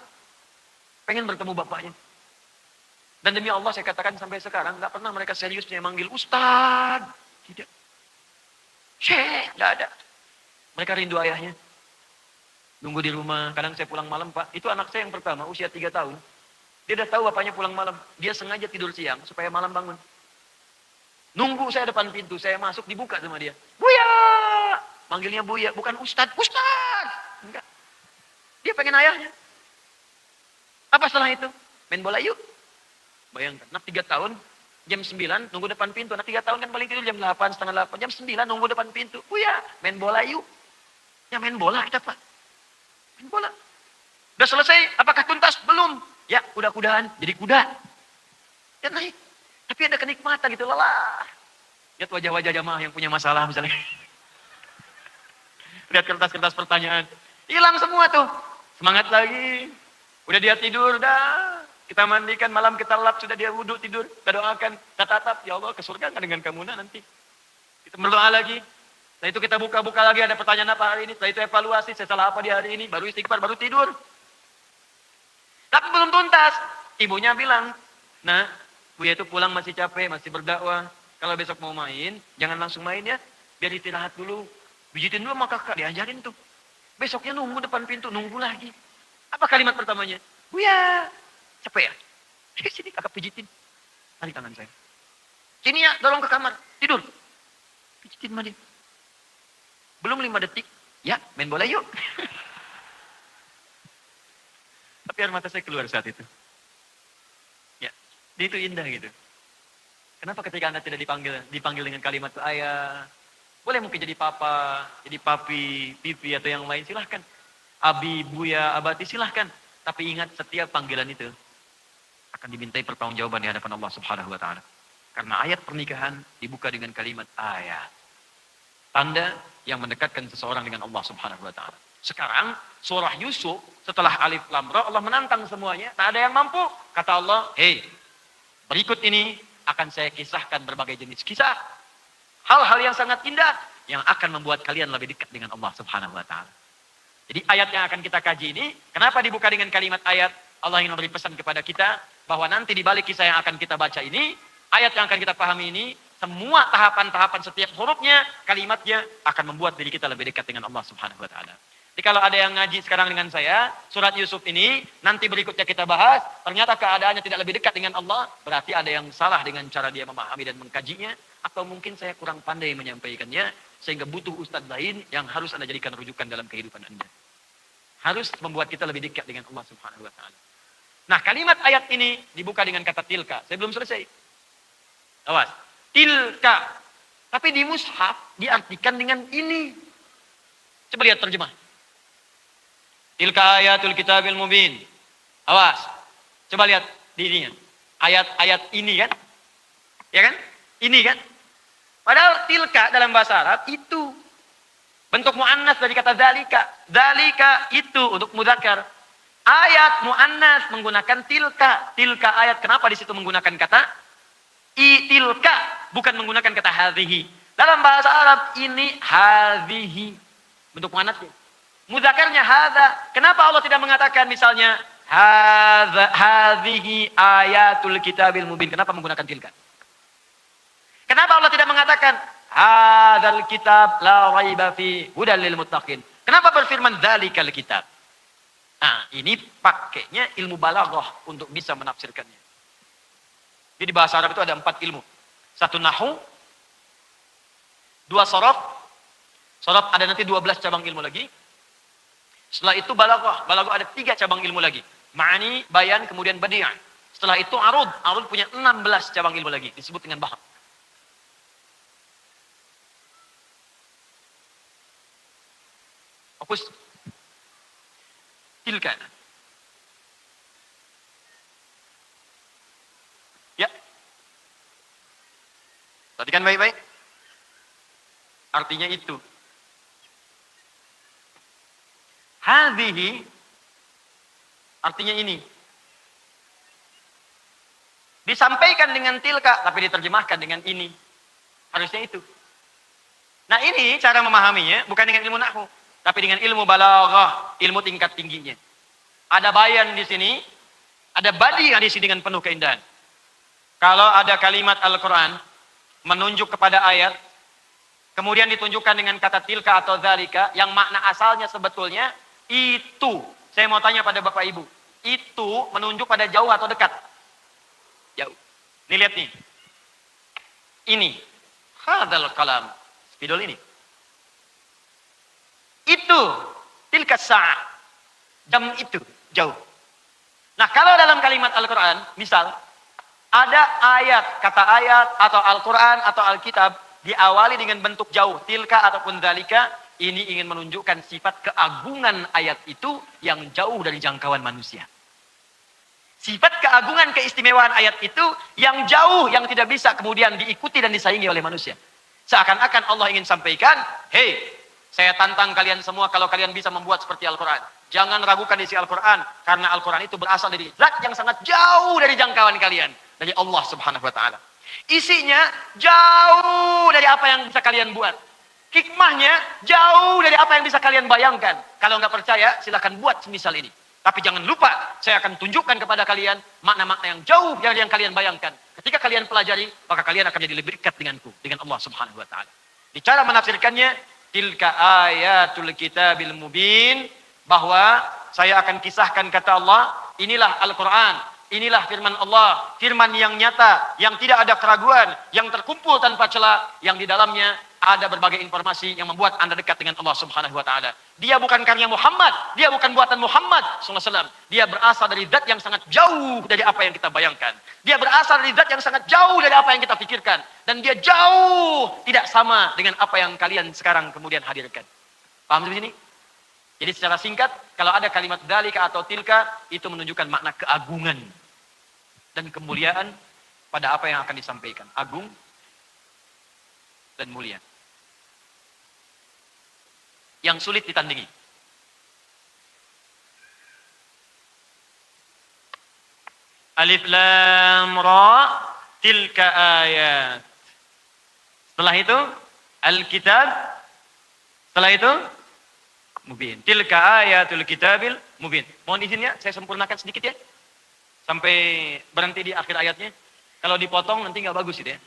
Pengen bertemu bapaknya. Dan demi Allah saya katakan sampai sekarang, nggak pernah mereka seriusnya manggil Ustaz. Tidak. Syekh, nggak ada. Mereka rindu ayahnya. Nunggu di rumah, kadang saya pulang malam, Pak. Itu anak saya yang pertama, usia 3 tahun. Dia udah tahu bapaknya pulang malam. Dia sengaja tidur siang, supaya malam bangun. Nunggu saya depan pintu, saya masuk, dibuka sama dia. Buya! Manggilnya Buya, bukan Ustaz. Ustaz! Enggak. Dia pengen ayahnya. Apa setelah itu? Main bola yuk. Bayangkan, anak 3 tahun, jam 9, nunggu depan pintu. Anak 3 tahun kan paling tidur jam 8, setengah 8. Jam 9, nunggu depan pintu. Buya, main bola yuk. Ya main bola kita, Pak. Main bola. Udah selesai, apakah tuntas? Belum. Ya, kuda-kudaan, jadi kuda. Ya naik. Tapi ada kenikmatan gitu, lelah. Lihat wajah-wajah jamaah yang punya masalah misalnya. Lihat kertas-kertas pertanyaan. Hilang semua tuh. Semangat lagi. Udah dia tidur, dah. Kita mandikan, malam kita lap, sudah dia wudhu tidur. Kita doakan, kita tatap. Ya Allah, ke surga nggak dengan kamu nanti. Kita berdoa lagi. Setelah itu kita buka-buka lagi, ada pertanyaan apa hari ini. Setelah itu evaluasi, saya salah apa di hari ini. Baru istighfar, baru tidur. Tapi belum tuntas. Ibunya bilang, nah, Buya itu pulang masih capek, masih berdakwah. Kalau besok mau main, jangan langsung main ya. Biar istirahat dulu. Pijitin dulu sama kakak, diajarin tuh. Besoknya nunggu depan pintu, nunggu lagi. Apa kalimat pertamanya? Buya, capek ya? Sini kakak pijitin. Tarik tangan saya. Sini ya, dorong ke kamar, tidur. Pijitin sama dia. Belum 5 detik, ya main bola yuk. Tapi air mata saya keluar saat itu. Itu indah gitu. Kenapa ketika Anda tidak dipanggil dengan kalimat ayah, boleh mungkin jadi papa, jadi papi, pipi atau yang lain, silahkan. Abi, buya, abati, silahkan. Tapi ingat setiap panggilan itu akan dimintai pertanggungjawaban di hadapan Allah Subhanahu wa taala. Karena ayat pernikahan dibuka dengan kalimat ayah. Tanda yang mendekatkan seseorang dengan Allah Subhanahu wa taala. Sekarang surah Yusuf setelah alif lam ra Allah menantang semuanya, tak ada yang mampu. Kata Allah, "Hei, berikut ini akan saya kisahkan berbagai jenis kisah. Hal-hal yang sangat indah yang akan membuat kalian lebih dekat dengan Allah Subhanahu wa taala." Jadi ayat yang akan kita kaji ini, kenapa dibuka dengan kalimat ayat? Allah ingin memberi pesan kepada kita bahwa nanti di balik kisah yang akan kita baca ini, ayat yang akan kita pahami ini, semua tahapan-tahapan setiap hurufnya, kalimatnya akan membuat diri kita lebih dekat dengan Allah Subhanahu wa taala. Jadi kalau ada yang ngaji sekarang dengan saya, surat Yusuf ini, nanti berikutnya kita bahas, ternyata keadaannya tidak lebih dekat dengan Allah, berarti ada yang salah dengan cara dia memahami dan mengkajinya, atau mungkin saya kurang pandai menyampaikannya, sehingga butuh ustadz lain yang harus Anda jadikan rujukan dalam kehidupan Anda. Harus membuat kita lebih dekat dengan Allah Subhanahu wa taala. Nah, kalimat ayat ini dibuka dengan kata tilka. Saya belum selesai. Awas. Tilka. Tapi di mushaf diartikan dengan ini. Coba lihat terjemah. Tilka ayatul kitabil mubin. Awas. Coba lihat di ininya. Ayat-ayat ini kan? Ya kan? Ini kan? Padahal tilka dalam bahasa Arab itu bentuk muannas dari kata dzalika. Dzalika itu untuk mudzakkar. Ayat muannas menggunakan tilka. Tilka ayat. Kenapa di situ menggunakan kata tilka, bukan menggunakan kata hadhihi. Dalam bahasa Arab ini hadhihi bentuk muannasnya. Mudzakarnya hadza. Kenapa Allah tidak mengatakan misalnya hadhihi ayatul kitabil mubin? Kenapa menggunakan tilka? Kenapa Allah tidak mengatakan hadzal kitab la raiba fi hudal lil muttaqin? Kenapa berfirman dzalikal kitab? Nah, ini pakainya ilmu balaghah untuk bisa menafsirkannya. Jadi di bahasa Arab itu ada 4 ilmu. 1 nahwu, 2 sharaf. Sharaf ada nanti 12 cabang ilmu lagi. Setelah itu balaghah. Balaghah ada 3 cabang ilmu lagi. Ma'ani, bayan, kemudian badi'ah. Setelah itu arud. Arud punya 16 cabang ilmu lagi. Disebut dengan bahar. Fokus. Tilka. Ya. Perhatikan baik-baik. Artinya itu. Hadhihi artinya ini. Disampaikan dengan tilka tapi diterjemahkan dengan ini. Harusnya itu. Nah, ini cara memahaminya bukan dengan ilmu nahwu, tapi dengan ilmu balaghah, ilmu tingkat tingginya. Ada bayan di sini, ada badi'ah di sini dengan penuh keindahan. Kalau ada kalimat Al-Quran menunjuk kepada ayat, kemudian ditunjukkan dengan kata tilka atau dzalika, yang makna asalnya sebetulnya itu. Saya mau tanya pada Bapak Ibu, itu menunjuk pada jauh atau dekat? Jauh. Nih lihat nih. Ini. Hadzal kalam. Spidol ini. Itu, tilka sa'ah. Jam itu, jauh. Nah, kalau dalam kalimat Al-Quran, misal, ada ayat, kata ayat, atau Al-Quran, atau Alkitab, diawali dengan bentuk jauh, tilka ataupun dzalika, ini ingin menunjukkan sifat keagungan ayat itu yang jauh dari jangkauan manusia. Sifat keagungan keistimewaan ayat itu yang jauh, yang tidak bisa kemudian diikuti dan disaingi oleh manusia. Seakan-akan Allah ingin sampaikan, hei, saya tantang kalian semua kalau kalian bisa membuat seperti Al-Quran. Jangan ragukan isi Al-Quran. Karena Al-Quran itu berasal dari zat yang sangat jauh dari jangkauan kalian. Dari Allah subhanahu wa ta'ala. Isinya jauh dari apa yang bisa kalian buat. Hikmahnya jauh dari apa yang bisa kalian bayangkan. Kalau nggak percaya, silakan buat semisal ini. Tapi jangan lupa, saya akan tunjukkan kepada kalian makna-makna yang jauh dari yang kalian bayangkan. Ketika kalian pelajari, maka kalian akan jadi lebih dekat denganku. Dengan Allah subhanahu wa ta'ala. Di cara menafsirkannya, tilka ayatul kitabil mubin, bahwa saya akan kisahkan kata Allah, inilah Al-Quran, inilah firman Allah, firman yang nyata, yang tidak ada keraguan, yang terkumpul tanpa celah, yang di dalamnya ada berbagai informasi yang membuat Anda dekat dengan Allah subhanahu wa ta'ala. Dia bukan karya Muhammad, dia bukan buatan Muhammad SAW. Dia berasal dari zat yang sangat jauh dari apa yang kita bayangkan. Dia berasal dari zat yang sangat jauh dari apa yang kita pikirkan. Dan dia jauh tidak sama dengan apa yang kalian sekarang kemudian hadirkan. Paham di sini? Jadi secara singkat, kalau ada kalimat dzalika atau tilka, itu menunjukkan makna keagungan dan kemuliaan pada apa yang akan disampaikan. Agung dan mulia. Yang sulit ditandingi. Alif lam ra tilka ayat. Setelah itu Alkitab. Setelah itu mubin. Tilka ayatul kitabil mubin. Mohon izinnya saya sempurnakan sedikit ya. Sampai berhenti di akhir ayatnya. Kalau dipotong nanti nggak bagus itu ya.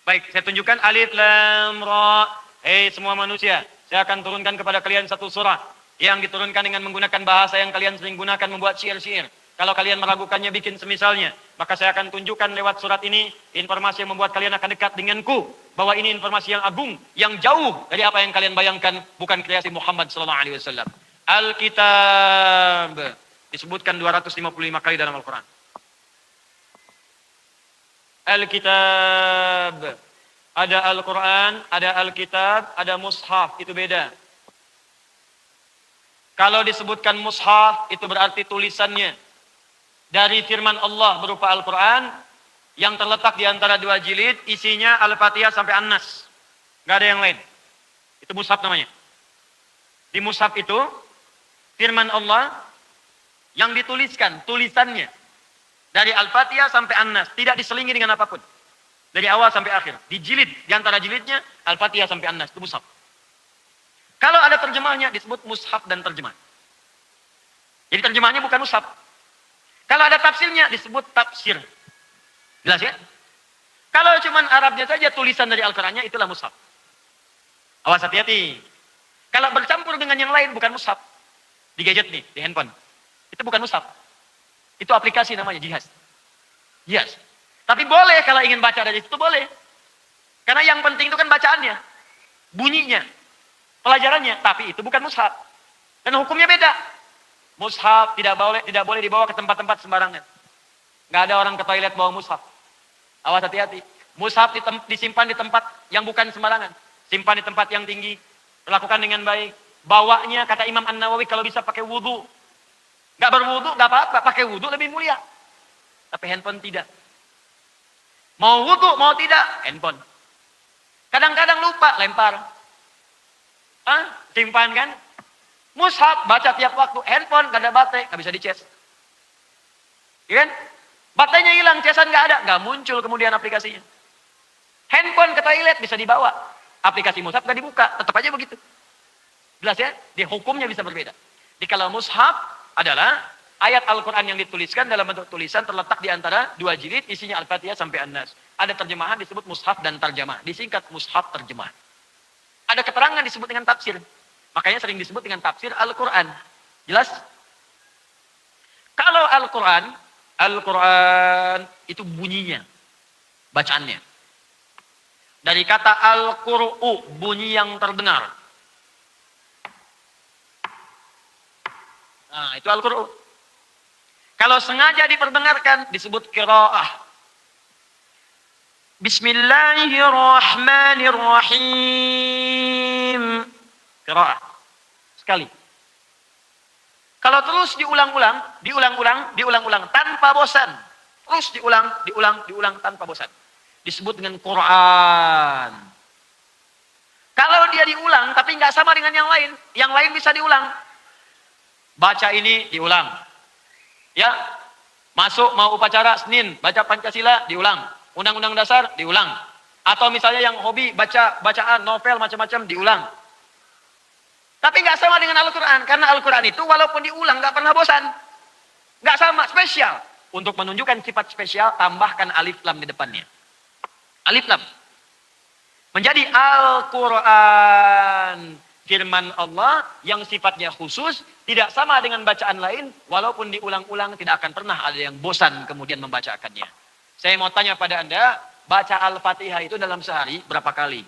Baik, saya tunjukkan alif lam ra. Hei semua manusia, saya akan turunkan kepada kalian satu surah yang diturunkan dengan menggunakan bahasa yang kalian sering gunakan membuat syair-syair. Kalau kalian meragukannya bikin semisalnya, maka saya akan tunjukkan lewat surat ini informasi yang membuat kalian akan dekat denganku, bahwa ini informasi yang agung, yang jauh dari apa yang kalian bayangkan, bukan kreasi Muhammad sallallahu alaihi wasallam. Alkitab disebutkan 255 kali dalam Al-Quran. Alkitab. Ada Al-Quran, ada Alkitab, ada Mushaf. Itu beda. Kalau disebutkan Mushaf, itu berarti tulisannya dari firman Allah berupa Al-Quran yang terletak di antara dua jilid, isinya Al-Fatihah sampai An-Nas. Nggak ada yang lain. Itu mushaf namanya. Di mushaf itu, firman Allah yang dituliskan, tulisannya. Dari Al-Fatihah sampai An-Nas. Tidak diselingi dengan apapun. Dari awal sampai akhir. Di jilid, di antara jilidnya, Al-Fatihah sampai An-Nas. Itu mushaf. Kalau ada terjemahnya, disebut mushaf dan terjemah. Jadi terjemahnya bukan mushaf. Kalau ada tafsirnya, disebut tafsir. Jelas ya? Kalau cuman Arabnya saja tulisan dari Al-Qurannya, itulah mushaf. Awas hati-hati. Kalau bercampur dengan yang lain, bukan mushaf. Di gadget nih, di handphone. Itu bukan mushaf. Itu aplikasi namanya, jihaz. Jihaz. Tapi boleh kalau ingin baca dari situ, boleh. Karena yang penting itu kan bacaannya. Bunyinya. Pelajarannya. Tapi itu bukan mushaf. Dan hukumnya beda. Mushaf tidak boleh dibawa ke tempat-tempat sembarangan. Nggak ada orang ke toilet bawa mushaf. Awas hati-hati. Mushaf disimpan di tempat yang bukan sembarangan. Simpan di tempat yang tinggi. Lakukan dengan baik. Bawanya, kata Imam An-Nawawi, kalau bisa pakai wudu. Nggak berwudu, nggak apa-apa. Pakai wudu lebih mulia. Tapi handphone tidak. Mau wudu, mau tidak, handphone. Kadang-kadang lupa, lempar. Simpan kan? Mushaf, baca tiap waktu. Handphone, gak ada baterai, gak bisa dicas. Iya kan? Baterainya hilang, casan gak ada. Gak muncul kemudian aplikasinya. Handphone ke toilet bisa dibawa. Aplikasi mushaf gak dibuka. Tetap aja begitu. Jelas ya? Di hukumnya bisa berbeda. Di kalau mushaf adalah ayat Al-Quran yang dituliskan dalam bentuk tulisan terletak di antara dua jilid, isinya Al-Fatihah sampai An-Nas. Ada terjemahan disebut mushaf dan tarjamah. Disingkat mushaf terjemah. Ada keterangan disebut dengan tafsir. Makanya sering disebut dengan tafsir Al-Quran. Jelas? Kalau Al-Quran itu bunyinya, bacaannya. Dari kata Al-Qur'u, bunyi yang terdengar. Nah, itu Al-Qur'u. Kalau sengaja diperdengarkan, disebut qiraah. Bismillahirrahmanirrahim. Qiraah. Sekali. Kalau terus diulang-ulang tanpa bosan. Terus diulang tanpa bosan. Disebut dengan Quran. Kalau dia diulang tapi nggak sama dengan yang lain bisa diulang. Baca ini diulang. Ya. Masuk mau upacara Senin, baca Pancasila diulang. Undang-undang dasar diulang. Atau misalnya yang hobi bacaan novel macam-macam diulang. Tapi nggak sama dengan Al-Quran. Karena Al-Quran itu walaupun diulang nggak pernah bosan. Nggak sama, spesial. Untuk menunjukkan sifat spesial, tambahkan alif lam di depannya. Alif lam. Menjadi Al-Quran. Firman Allah yang sifatnya khusus, tidak sama dengan bacaan lain. Walaupun diulang-ulang, tidak akan pernah ada yang bosan kemudian membacakannya. Saya mau tanya pada Anda, baca Al-Fatihah itu dalam sehari berapa kali?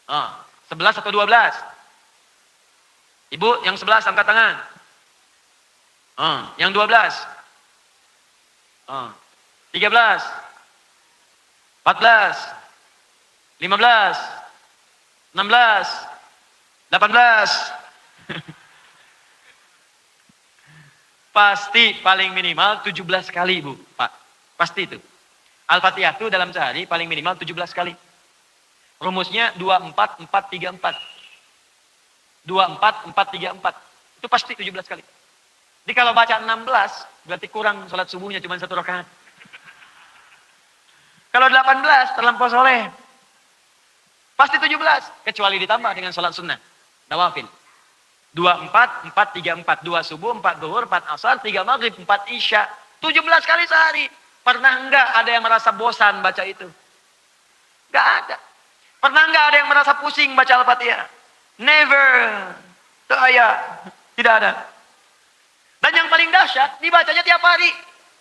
11 atau 12? Ibu, yang 11 angkat tangan. Yang 12? 13? 14? 15? 16? 18? Pasti paling minimal 17 kali, Bu. Pak, pasti itu. Al-Fatihah itu dalam sehari paling minimal 17 kali. Rumusnya 24-4-3-4. 24-4-3-4. Itu pasti 17 kali. Jadi kalau baca 16, berarti kurang sholat subuhnya cuma 1 rakaat. Kalau 18, terlampau soleh. Pasti 17. Kecuali ditambah dengan sholat sunnah. Nawafil. 24-4-3-4. 2 subuh, 4 zuhur, 4 asar, 3 maghrib, 4 isya. 17 kali sehari. Pernah enggak ada yang merasa bosan baca itu? Enggak ada. Pernah enggak ada yang merasa pusing baca Al-Fatihah? Never. Tidak ada. Dan yang paling dahsyat, dibacanya tiap hari.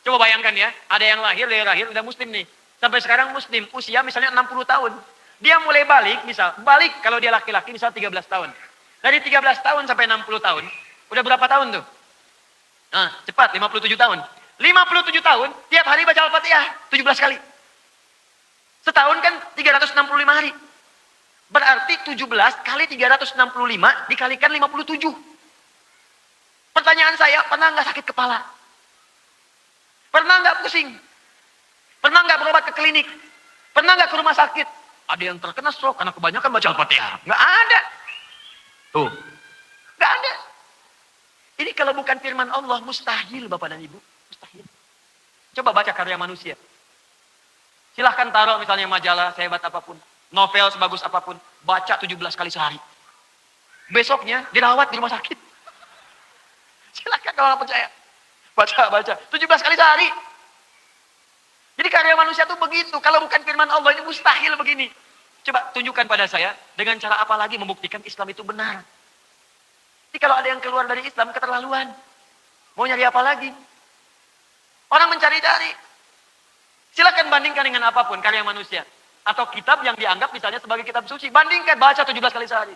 Coba bayangkan ya, ada yang lahir udah muslim nih. Sampai sekarang muslim, usia misalnya 60 tahun. Dia mulai balik kalau dia laki-laki misal 13 tahun. Dari 13 tahun sampai 60 tahun, udah berapa tahun tuh? Cepat, 57 tahun. 57 tahun, tiap hari baca Al-Fatihah, 17 kali. Setahun kan 365 hari. Berarti 17 kali 365 dikalikan 57. Pertanyaan saya, pernah nggak sakit kepala? Pernah nggak pusing? Pernah nggak berobat ke klinik? Pernah nggak ke rumah sakit? Ada yang terkena stroke karena kebanyakan baca Al-Fatihah. Nggak ada. Tuh. Nggak ada. Ini kalau bukan firman Allah, mustahil Bapak dan Ibu. Mustahil. Coba baca karya manusia. Silahkan taruh misalnya majalah sehebat apapun. Novel sebagus apapun. Baca 17 kali sehari. Besoknya dirawat di rumah sakit. Silahkan kalau nggak percaya. Baca. 17 kali sehari. Jadi karya manusia itu begitu. Kalau bukan firman Allah ini mustahil begini. Coba tunjukkan pada saya. Dengan cara apa lagi membuktikan Islam itu benar. Jadi kalau ada yang keluar dari Islam keterlaluan. Mau nyari apa lagi? Orang mencari-cari. Silakan bandingkan dengan apapun karya manusia. Atau kitab yang dianggap misalnya sebagai kitab suci. Bandingkan, baca 17 kali sehari.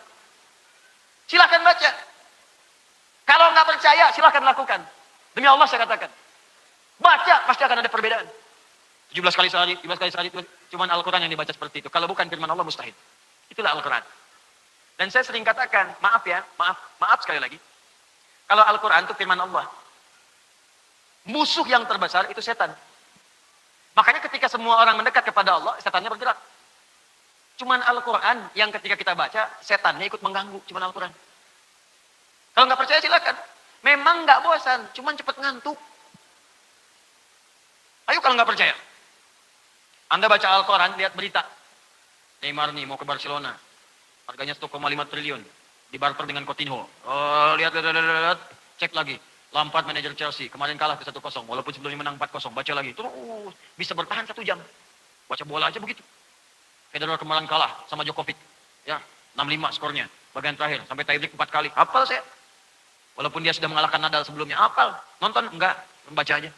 Silakan baca. Kalau nggak percaya, silakan lakukan. Demi Allah saya katakan. Baca, pasti akan ada perbedaan. 17 kali sehari, 17 kali sehari. Cuman Al-Quran yang dibaca seperti itu. Kalau bukan firman Allah, mustahil. Itulah Al-Quran. Dan saya sering katakan, maaf ya, maaf sekali lagi. Kalau Al-Quran itu firman Allah. Musuh yang terbesar itu setan. Makanya ketika semua orang mendekat kepada Allah, setannya bergerak. Cuman Al-Quran yang ketika kita baca, setannya ikut mengganggu. Cuman Al-Quran. Kalau nggak percaya silakan. Memang nggak bosan, cuman cepat ngantuk. Ayo kalau nggak percaya. Anda baca Al-Quran, lihat berita. Neymar nih mau ke Barcelona. Harganya 1,5 triliun. Dibarter dengan Coutinho. Oh, lihat. Cek lagi. Lampard manajer Chelsea. Kemarin kalah ke 1-0. Walaupun sebelumnya menang 4-0. Baca lagi. Terus bisa bertahan 1 jam. Baca bola aja begitu. Federer kemarin kalah sama Djokovic. Ya, 6-5 skornya. Bagian terakhir. Sampai tiebreak 4 kali. Hafal saya. Walaupun dia sudah mengalahkan Nadal sebelumnya. Hafal. Nonton? Enggak. Membaca aja.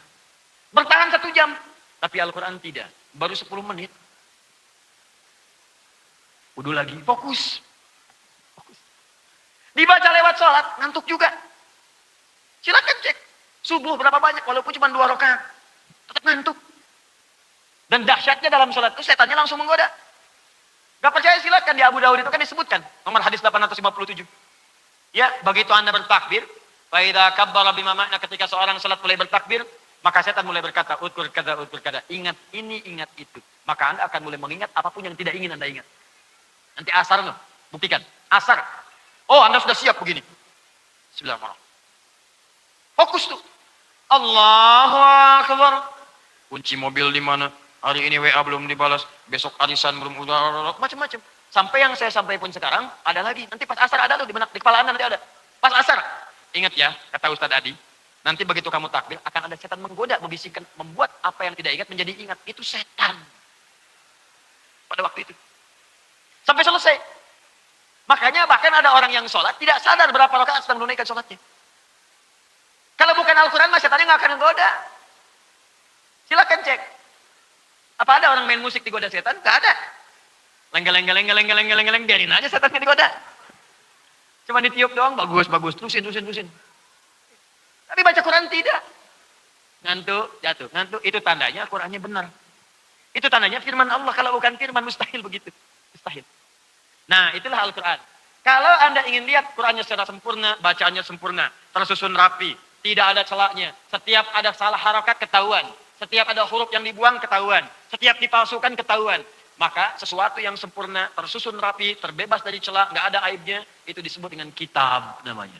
Bertahan 1 jam. Tapi Al-Quran tidak. Baru 10 menit. Wudhu lagi. Fokus. Dibaca lewat sholat. Ngantuk juga. Silakan cek. Subuh berapa banyak. Walaupun cuma 2 rakaat. Tetap ngantuk. Dan dahsyatnya dalam sholat itu setannya langsung menggoda. Gak percaya silakan. Di Abu Dawud itu kan disebutkan. Nomor hadis 857. Ya, begitu Anda bertakbir. Fa'idha kabbara bima makna ketika seorang sholat mulai bertakbir. Maka setan mulai berkata, utkur kada. Ingat ini, ingat itu. Maka Anda akan mulai mengingat apapun yang tidak ingin Anda ingat. Nanti asar loh. Buktikan. Asar. Oh, Anda sudah siap begini. Bismillahirrahmanirrahim. Fokus tuh. Allahu Akbar. Kunci mobil di mana? Hari ini WA belum dibalas. Besok arisan belum udah. Macam-macam. Sampai yang saya sampai pun sekarang, ada lagi. Nanti pas asar ada loh di benak, di kepala Anda nanti ada. Pas asar. Ingat ya, kata Ustadz Adi. Nanti begitu kamu takbir, akan ada setan menggoda, membisikkan, membuat apa yang tidak ingat menjadi ingat. Itu setan. Pada waktu itu. Sampai selesai. Makanya bahkan ada orang yang sholat, tidak sadar berapa rakaat sedang menunaikan sholatnya. Kalau bukan Al-Quran, setannya nggak akan menggoda. Silakan cek. Apa ada orang main musik digoda setan? Nggak ada. Lenggel, biarin aja setannya digoda. Cuma ditiup doang, bagus. Terusin. Tapi baca Quran tidak. Ngantuk, jatuh. Ngantuk, itu tandanya Qurannya benar. Itu tandanya firman Allah. Kalau bukan firman, mustahil begitu. Mustahil. Nah, itulah Al-Quran. Kalau Anda ingin lihat Qurannya secara sempurna, bacaannya sempurna, tersusun rapi, tidak ada celaknya. Setiap ada salah harakat ketahuan. Setiap ada huruf yang dibuang ketahuan. Setiap dipalsukan ketahuan. Maka sesuatu yang sempurna, tersusun rapi, terbebas dari celah, nggak ada aibnya, itu disebut dengan kitab namanya.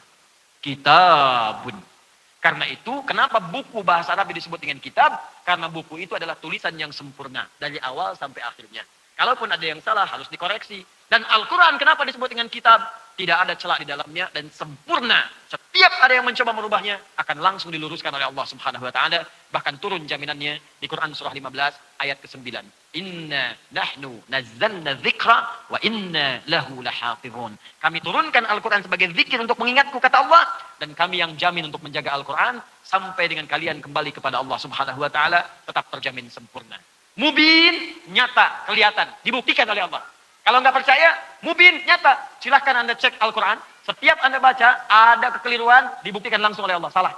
Kitabun. Karena itu, kenapa buku bahasa Arab disebut dengan kitab? Karena buku itu adalah tulisan yang sempurna. Dari awal sampai akhirnya. Kalaupun ada yang salah, harus dikoreksi. Dan Al-Quran kenapa disebut dengan kitab? Tidak ada celah di dalamnya dan sempurna. Setiap ada yang mencoba merubahnya, akan langsung diluruskan oleh Allah Subhanahu wa Ta'ala. Bahkan turun jaminannya di Quran surah 15 ayat ke-9. Inna nahnu nazzalna dzikra wa inna lahu lahafizun. Kami turunkan Al-Quran sebagai zikir untuk mengingatku, kata Allah. Dan kami yang jamin untuk menjaga Al-Quran sampai dengan kalian kembali kepada Allah Subhanahu wa Ta'ala tetap terjamin sempurna. Mubin, nyata, kelihatan, dibuktikan oleh Allah. Kalau nggak percaya, mubin, nyata. Silahkan Anda cek Al-Quran. Setiap Anda baca, ada kekeliruan, dibuktikan langsung oleh Allah. Salah.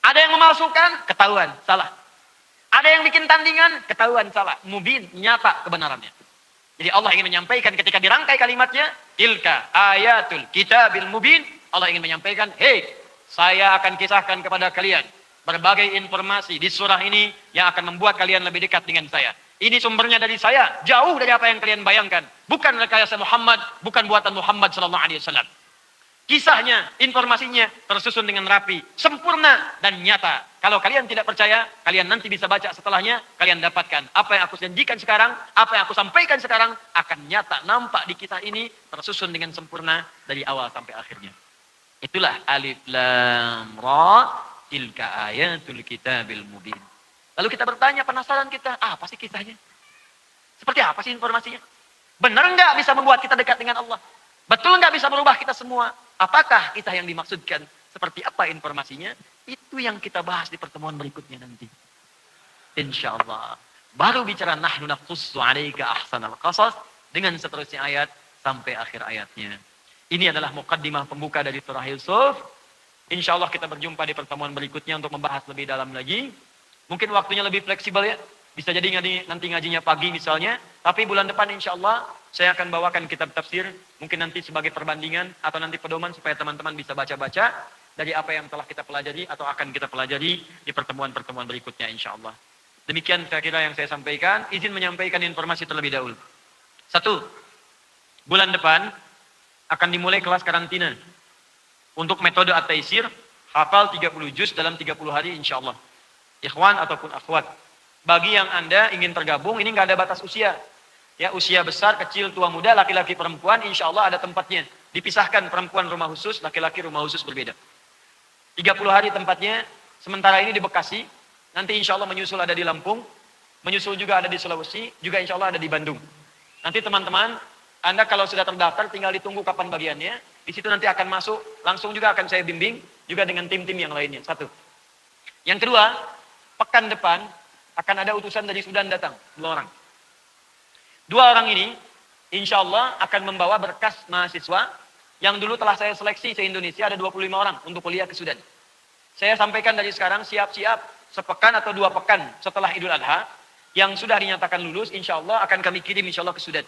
Ada yang memalsukan, ketahuan. Salah. Ada yang bikin tandingan, ketahuan. Salah. Mubin, nyata kebenarannya. Jadi Allah ingin menyampaikan ketika dirangkai kalimatnya, tilka ayatul kitabil mubin. Allah ingin menyampaikan, hei, saya akan kisahkan kepada kalian berbagai informasi di surah ini yang akan membuat kalian lebih dekat dengan saya. Ini sumbernya dari saya, jauh dari apa yang kalian bayangkan. Bukan rekayasa Muhammad, bukan buatan Muhammad sallallahu alaihi wasallam. Kisahnya, informasinya tersusun dengan rapi, sempurna dan nyata. Kalau kalian tidak percaya, kalian nanti bisa baca setelahnya, kalian dapatkan apa yang aku janjikan sekarang, apa yang aku sampaikan sekarang akan nyata, nampak di kisah ini tersusun dengan sempurna dari awal sampai akhirnya. Itulah alif lam ra, tilka ayatul kitabil mubin. Lalu kita bertanya, penasaran kita, apa sih kisahnya? Seperti apa sih informasinya? Benar enggak bisa membuat kita dekat dengan Allah? Betul enggak bisa merubah kita semua? Apakah kisah yang dimaksudkan? Seperti apa informasinya? Itu yang kita bahas di pertemuan berikutnya nanti. Insya Allah. Baru bicara nahnu naqussu 'alaika ahsanal qasas dengan seterusnya ayat sampai akhir ayatnya. Ini adalah muqaddimah pembuka dari surah Yusuf. Insya Allah kita berjumpa di pertemuan berikutnya untuk membahas lebih dalam lagi. Mungkin waktunya lebih fleksibel ya. Bisa jadi nanti ngajinya pagi misalnya. Tapi bulan depan insya Allah saya akan bawakan kitab tafsir. Mungkin nanti sebagai perbandingan atau nanti pedoman supaya teman-teman bisa baca-baca dari apa yang telah kita pelajari atau akan kita pelajari di pertemuan-pertemuan berikutnya insya Allah. Demikian saya kira yang saya sampaikan. Izin menyampaikan informasi terlebih dahulu. 1. Bulan depan akan dimulai kelas karantina. Untuk metode at-taisir, hafal 30 juz dalam 30 hari insya Allah. Ikhwan ataupun akhwat. Bagi yang Anda ingin tergabung, ini nggak ada batas usia. Ya, usia besar, kecil, tua, muda, laki-laki, perempuan, insya Allah ada tempatnya. Dipisahkan perempuan rumah khusus, laki-laki rumah khusus berbeda. 30 hari tempatnya, sementara ini di Bekasi, nanti insya Allah menyusul ada di Lampung, menyusul juga ada di Sulawesi, juga insya Allah ada di Bandung. Nanti teman-teman, Anda kalau sudah terdaftar, tinggal ditunggu kapan bagiannya, di situ nanti akan masuk, langsung juga akan saya bimbing, juga dengan tim-tim yang lainnya. 1. Yang kedua, pekan depan, akan ada utusan dari Sudan datang, 2 orang. 2 orang ini, insya Allah akan membawa berkas mahasiswa yang dulu telah saya seleksi se-Indonesia, ada 25 orang untuk kuliah ke Sudan. Saya sampaikan dari sekarang, siap-siap sepekan atau 2 pekan setelah Idul Adha, yang sudah dinyatakan lulus, insya Allah akan kami kirim insya Allah ke Sudan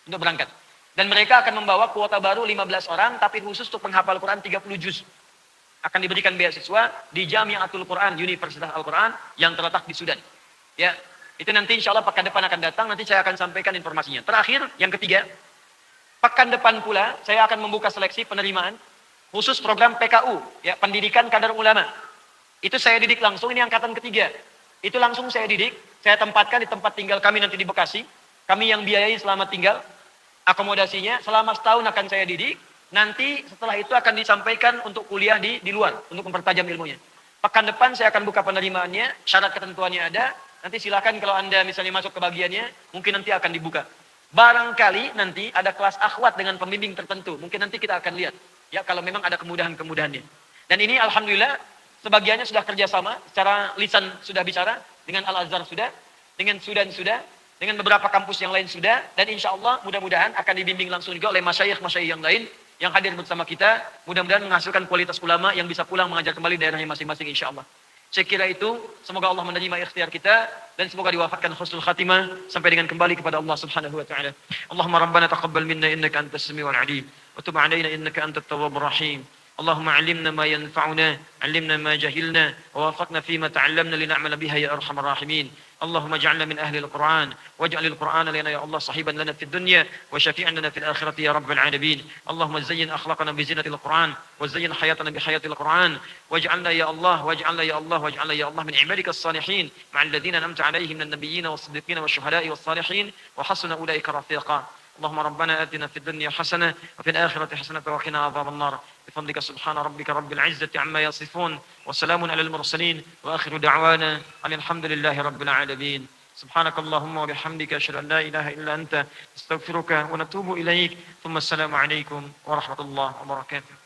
untuk berangkat. Dan mereka akan membawa kuota baru 15 orang, tapi khusus untuk penghafal Quran 30 juz. Akan diberikan beasiswa di Jamiatul Quran, Universitas Al-Quran yang terletak di Sudan. Ya, itu nanti insya Allah pekan depan akan datang, nanti saya akan sampaikan informasinya. Terakhir, yang ketiga, pekan depan pula saya akan membuka seleksi penerimaan khusus program PKU, ya, Pendidikan Kadar Ulama. Itu saya didik langsung, ini angkatan ketiga. Itu langsung saya didik, saya tempatkan di tempat tinggal kami nanti di Bekasi. Kami yang biayai selama tinggal, akomodasinya selama setahun akan saya didik. Nanti setelah itu akan disampaikan untuk kuliah di luar, untuk mempertajam ilmunya. Pekan depan saya akan buka penerimaannya, syarat ketentuannya ada. Nanti silakan kalau Anda misalnya masuk ke bagiannya, mungkin nanti akan dibuka. Barangkali nanti ada kelas akhwat dengan pembimbing tertentu. Mungkin nanti kita akan lihat. Ya, kalau memang ada kemudahan-kemudahannya. Dan ini alhamdulillah sebagiannya sudah kerjasama, secara lisan sudah bicara, dengan Al-Azhar sudah, dengan Sudan sudah, dengan beberapa kampus yang lain sudah, dan insya Allah mudah-mudahan akan dibimbing langsung juga oleh masyayikh-masyayikh yang lain yang hadir bersama kita, mudah-mudahan menghasilkan kualitas ulama yang bisa pulang mengajar kembali daerahnya masing-masing insya Allah. Saya kira itu, semoga Allah menerima ikhtiar kita dan semoga diwafatkan husnul khatimah sampai dengan kembali kepada Allah Subhanahu wa taala. Allahumma rabbana taqabbal minna innaka antas samiul alim wa tub alaina innaka antat tawwabur rahim. اللهم علمنا ما ينفعنا علمنا ما جهلنا ووفقنا فيما تعلمنا لنعمل بها يا أرحم الراحمين اللهم اجعلنا من أهل القرآن واجعل القرآن لنا يا الله صحيبا لنا في الدنيا وشفيعا لنا في الآخرة يا رب العالمين اللهم زين أخلاقنا بزينة القرآن وزين حياتنا بحياة القرآن واجعلنا يا الله واجعلنا يا الله واجعلنا يا الله من عبادك الصالحين مع الذين أنعمت عليهم من النبيين والصديقين والشهداء والصالحين وحسن أولئك رفيقا اللهم ربنا آتنا في الدنيا حسنة وفي الآخرة حسنة وقنا عذاب النار بفضلك سبحان ربك رب العزة عما يصفون وسلام على المرسلين وآخر دعوانا أن الحمد لله رب العالمين سبحانك اللهم وبحمدك أشهد أن لا إله إلا أنت استغفرك ونتوب إليك ثم السلام عليكم ورحمة الله وبركاته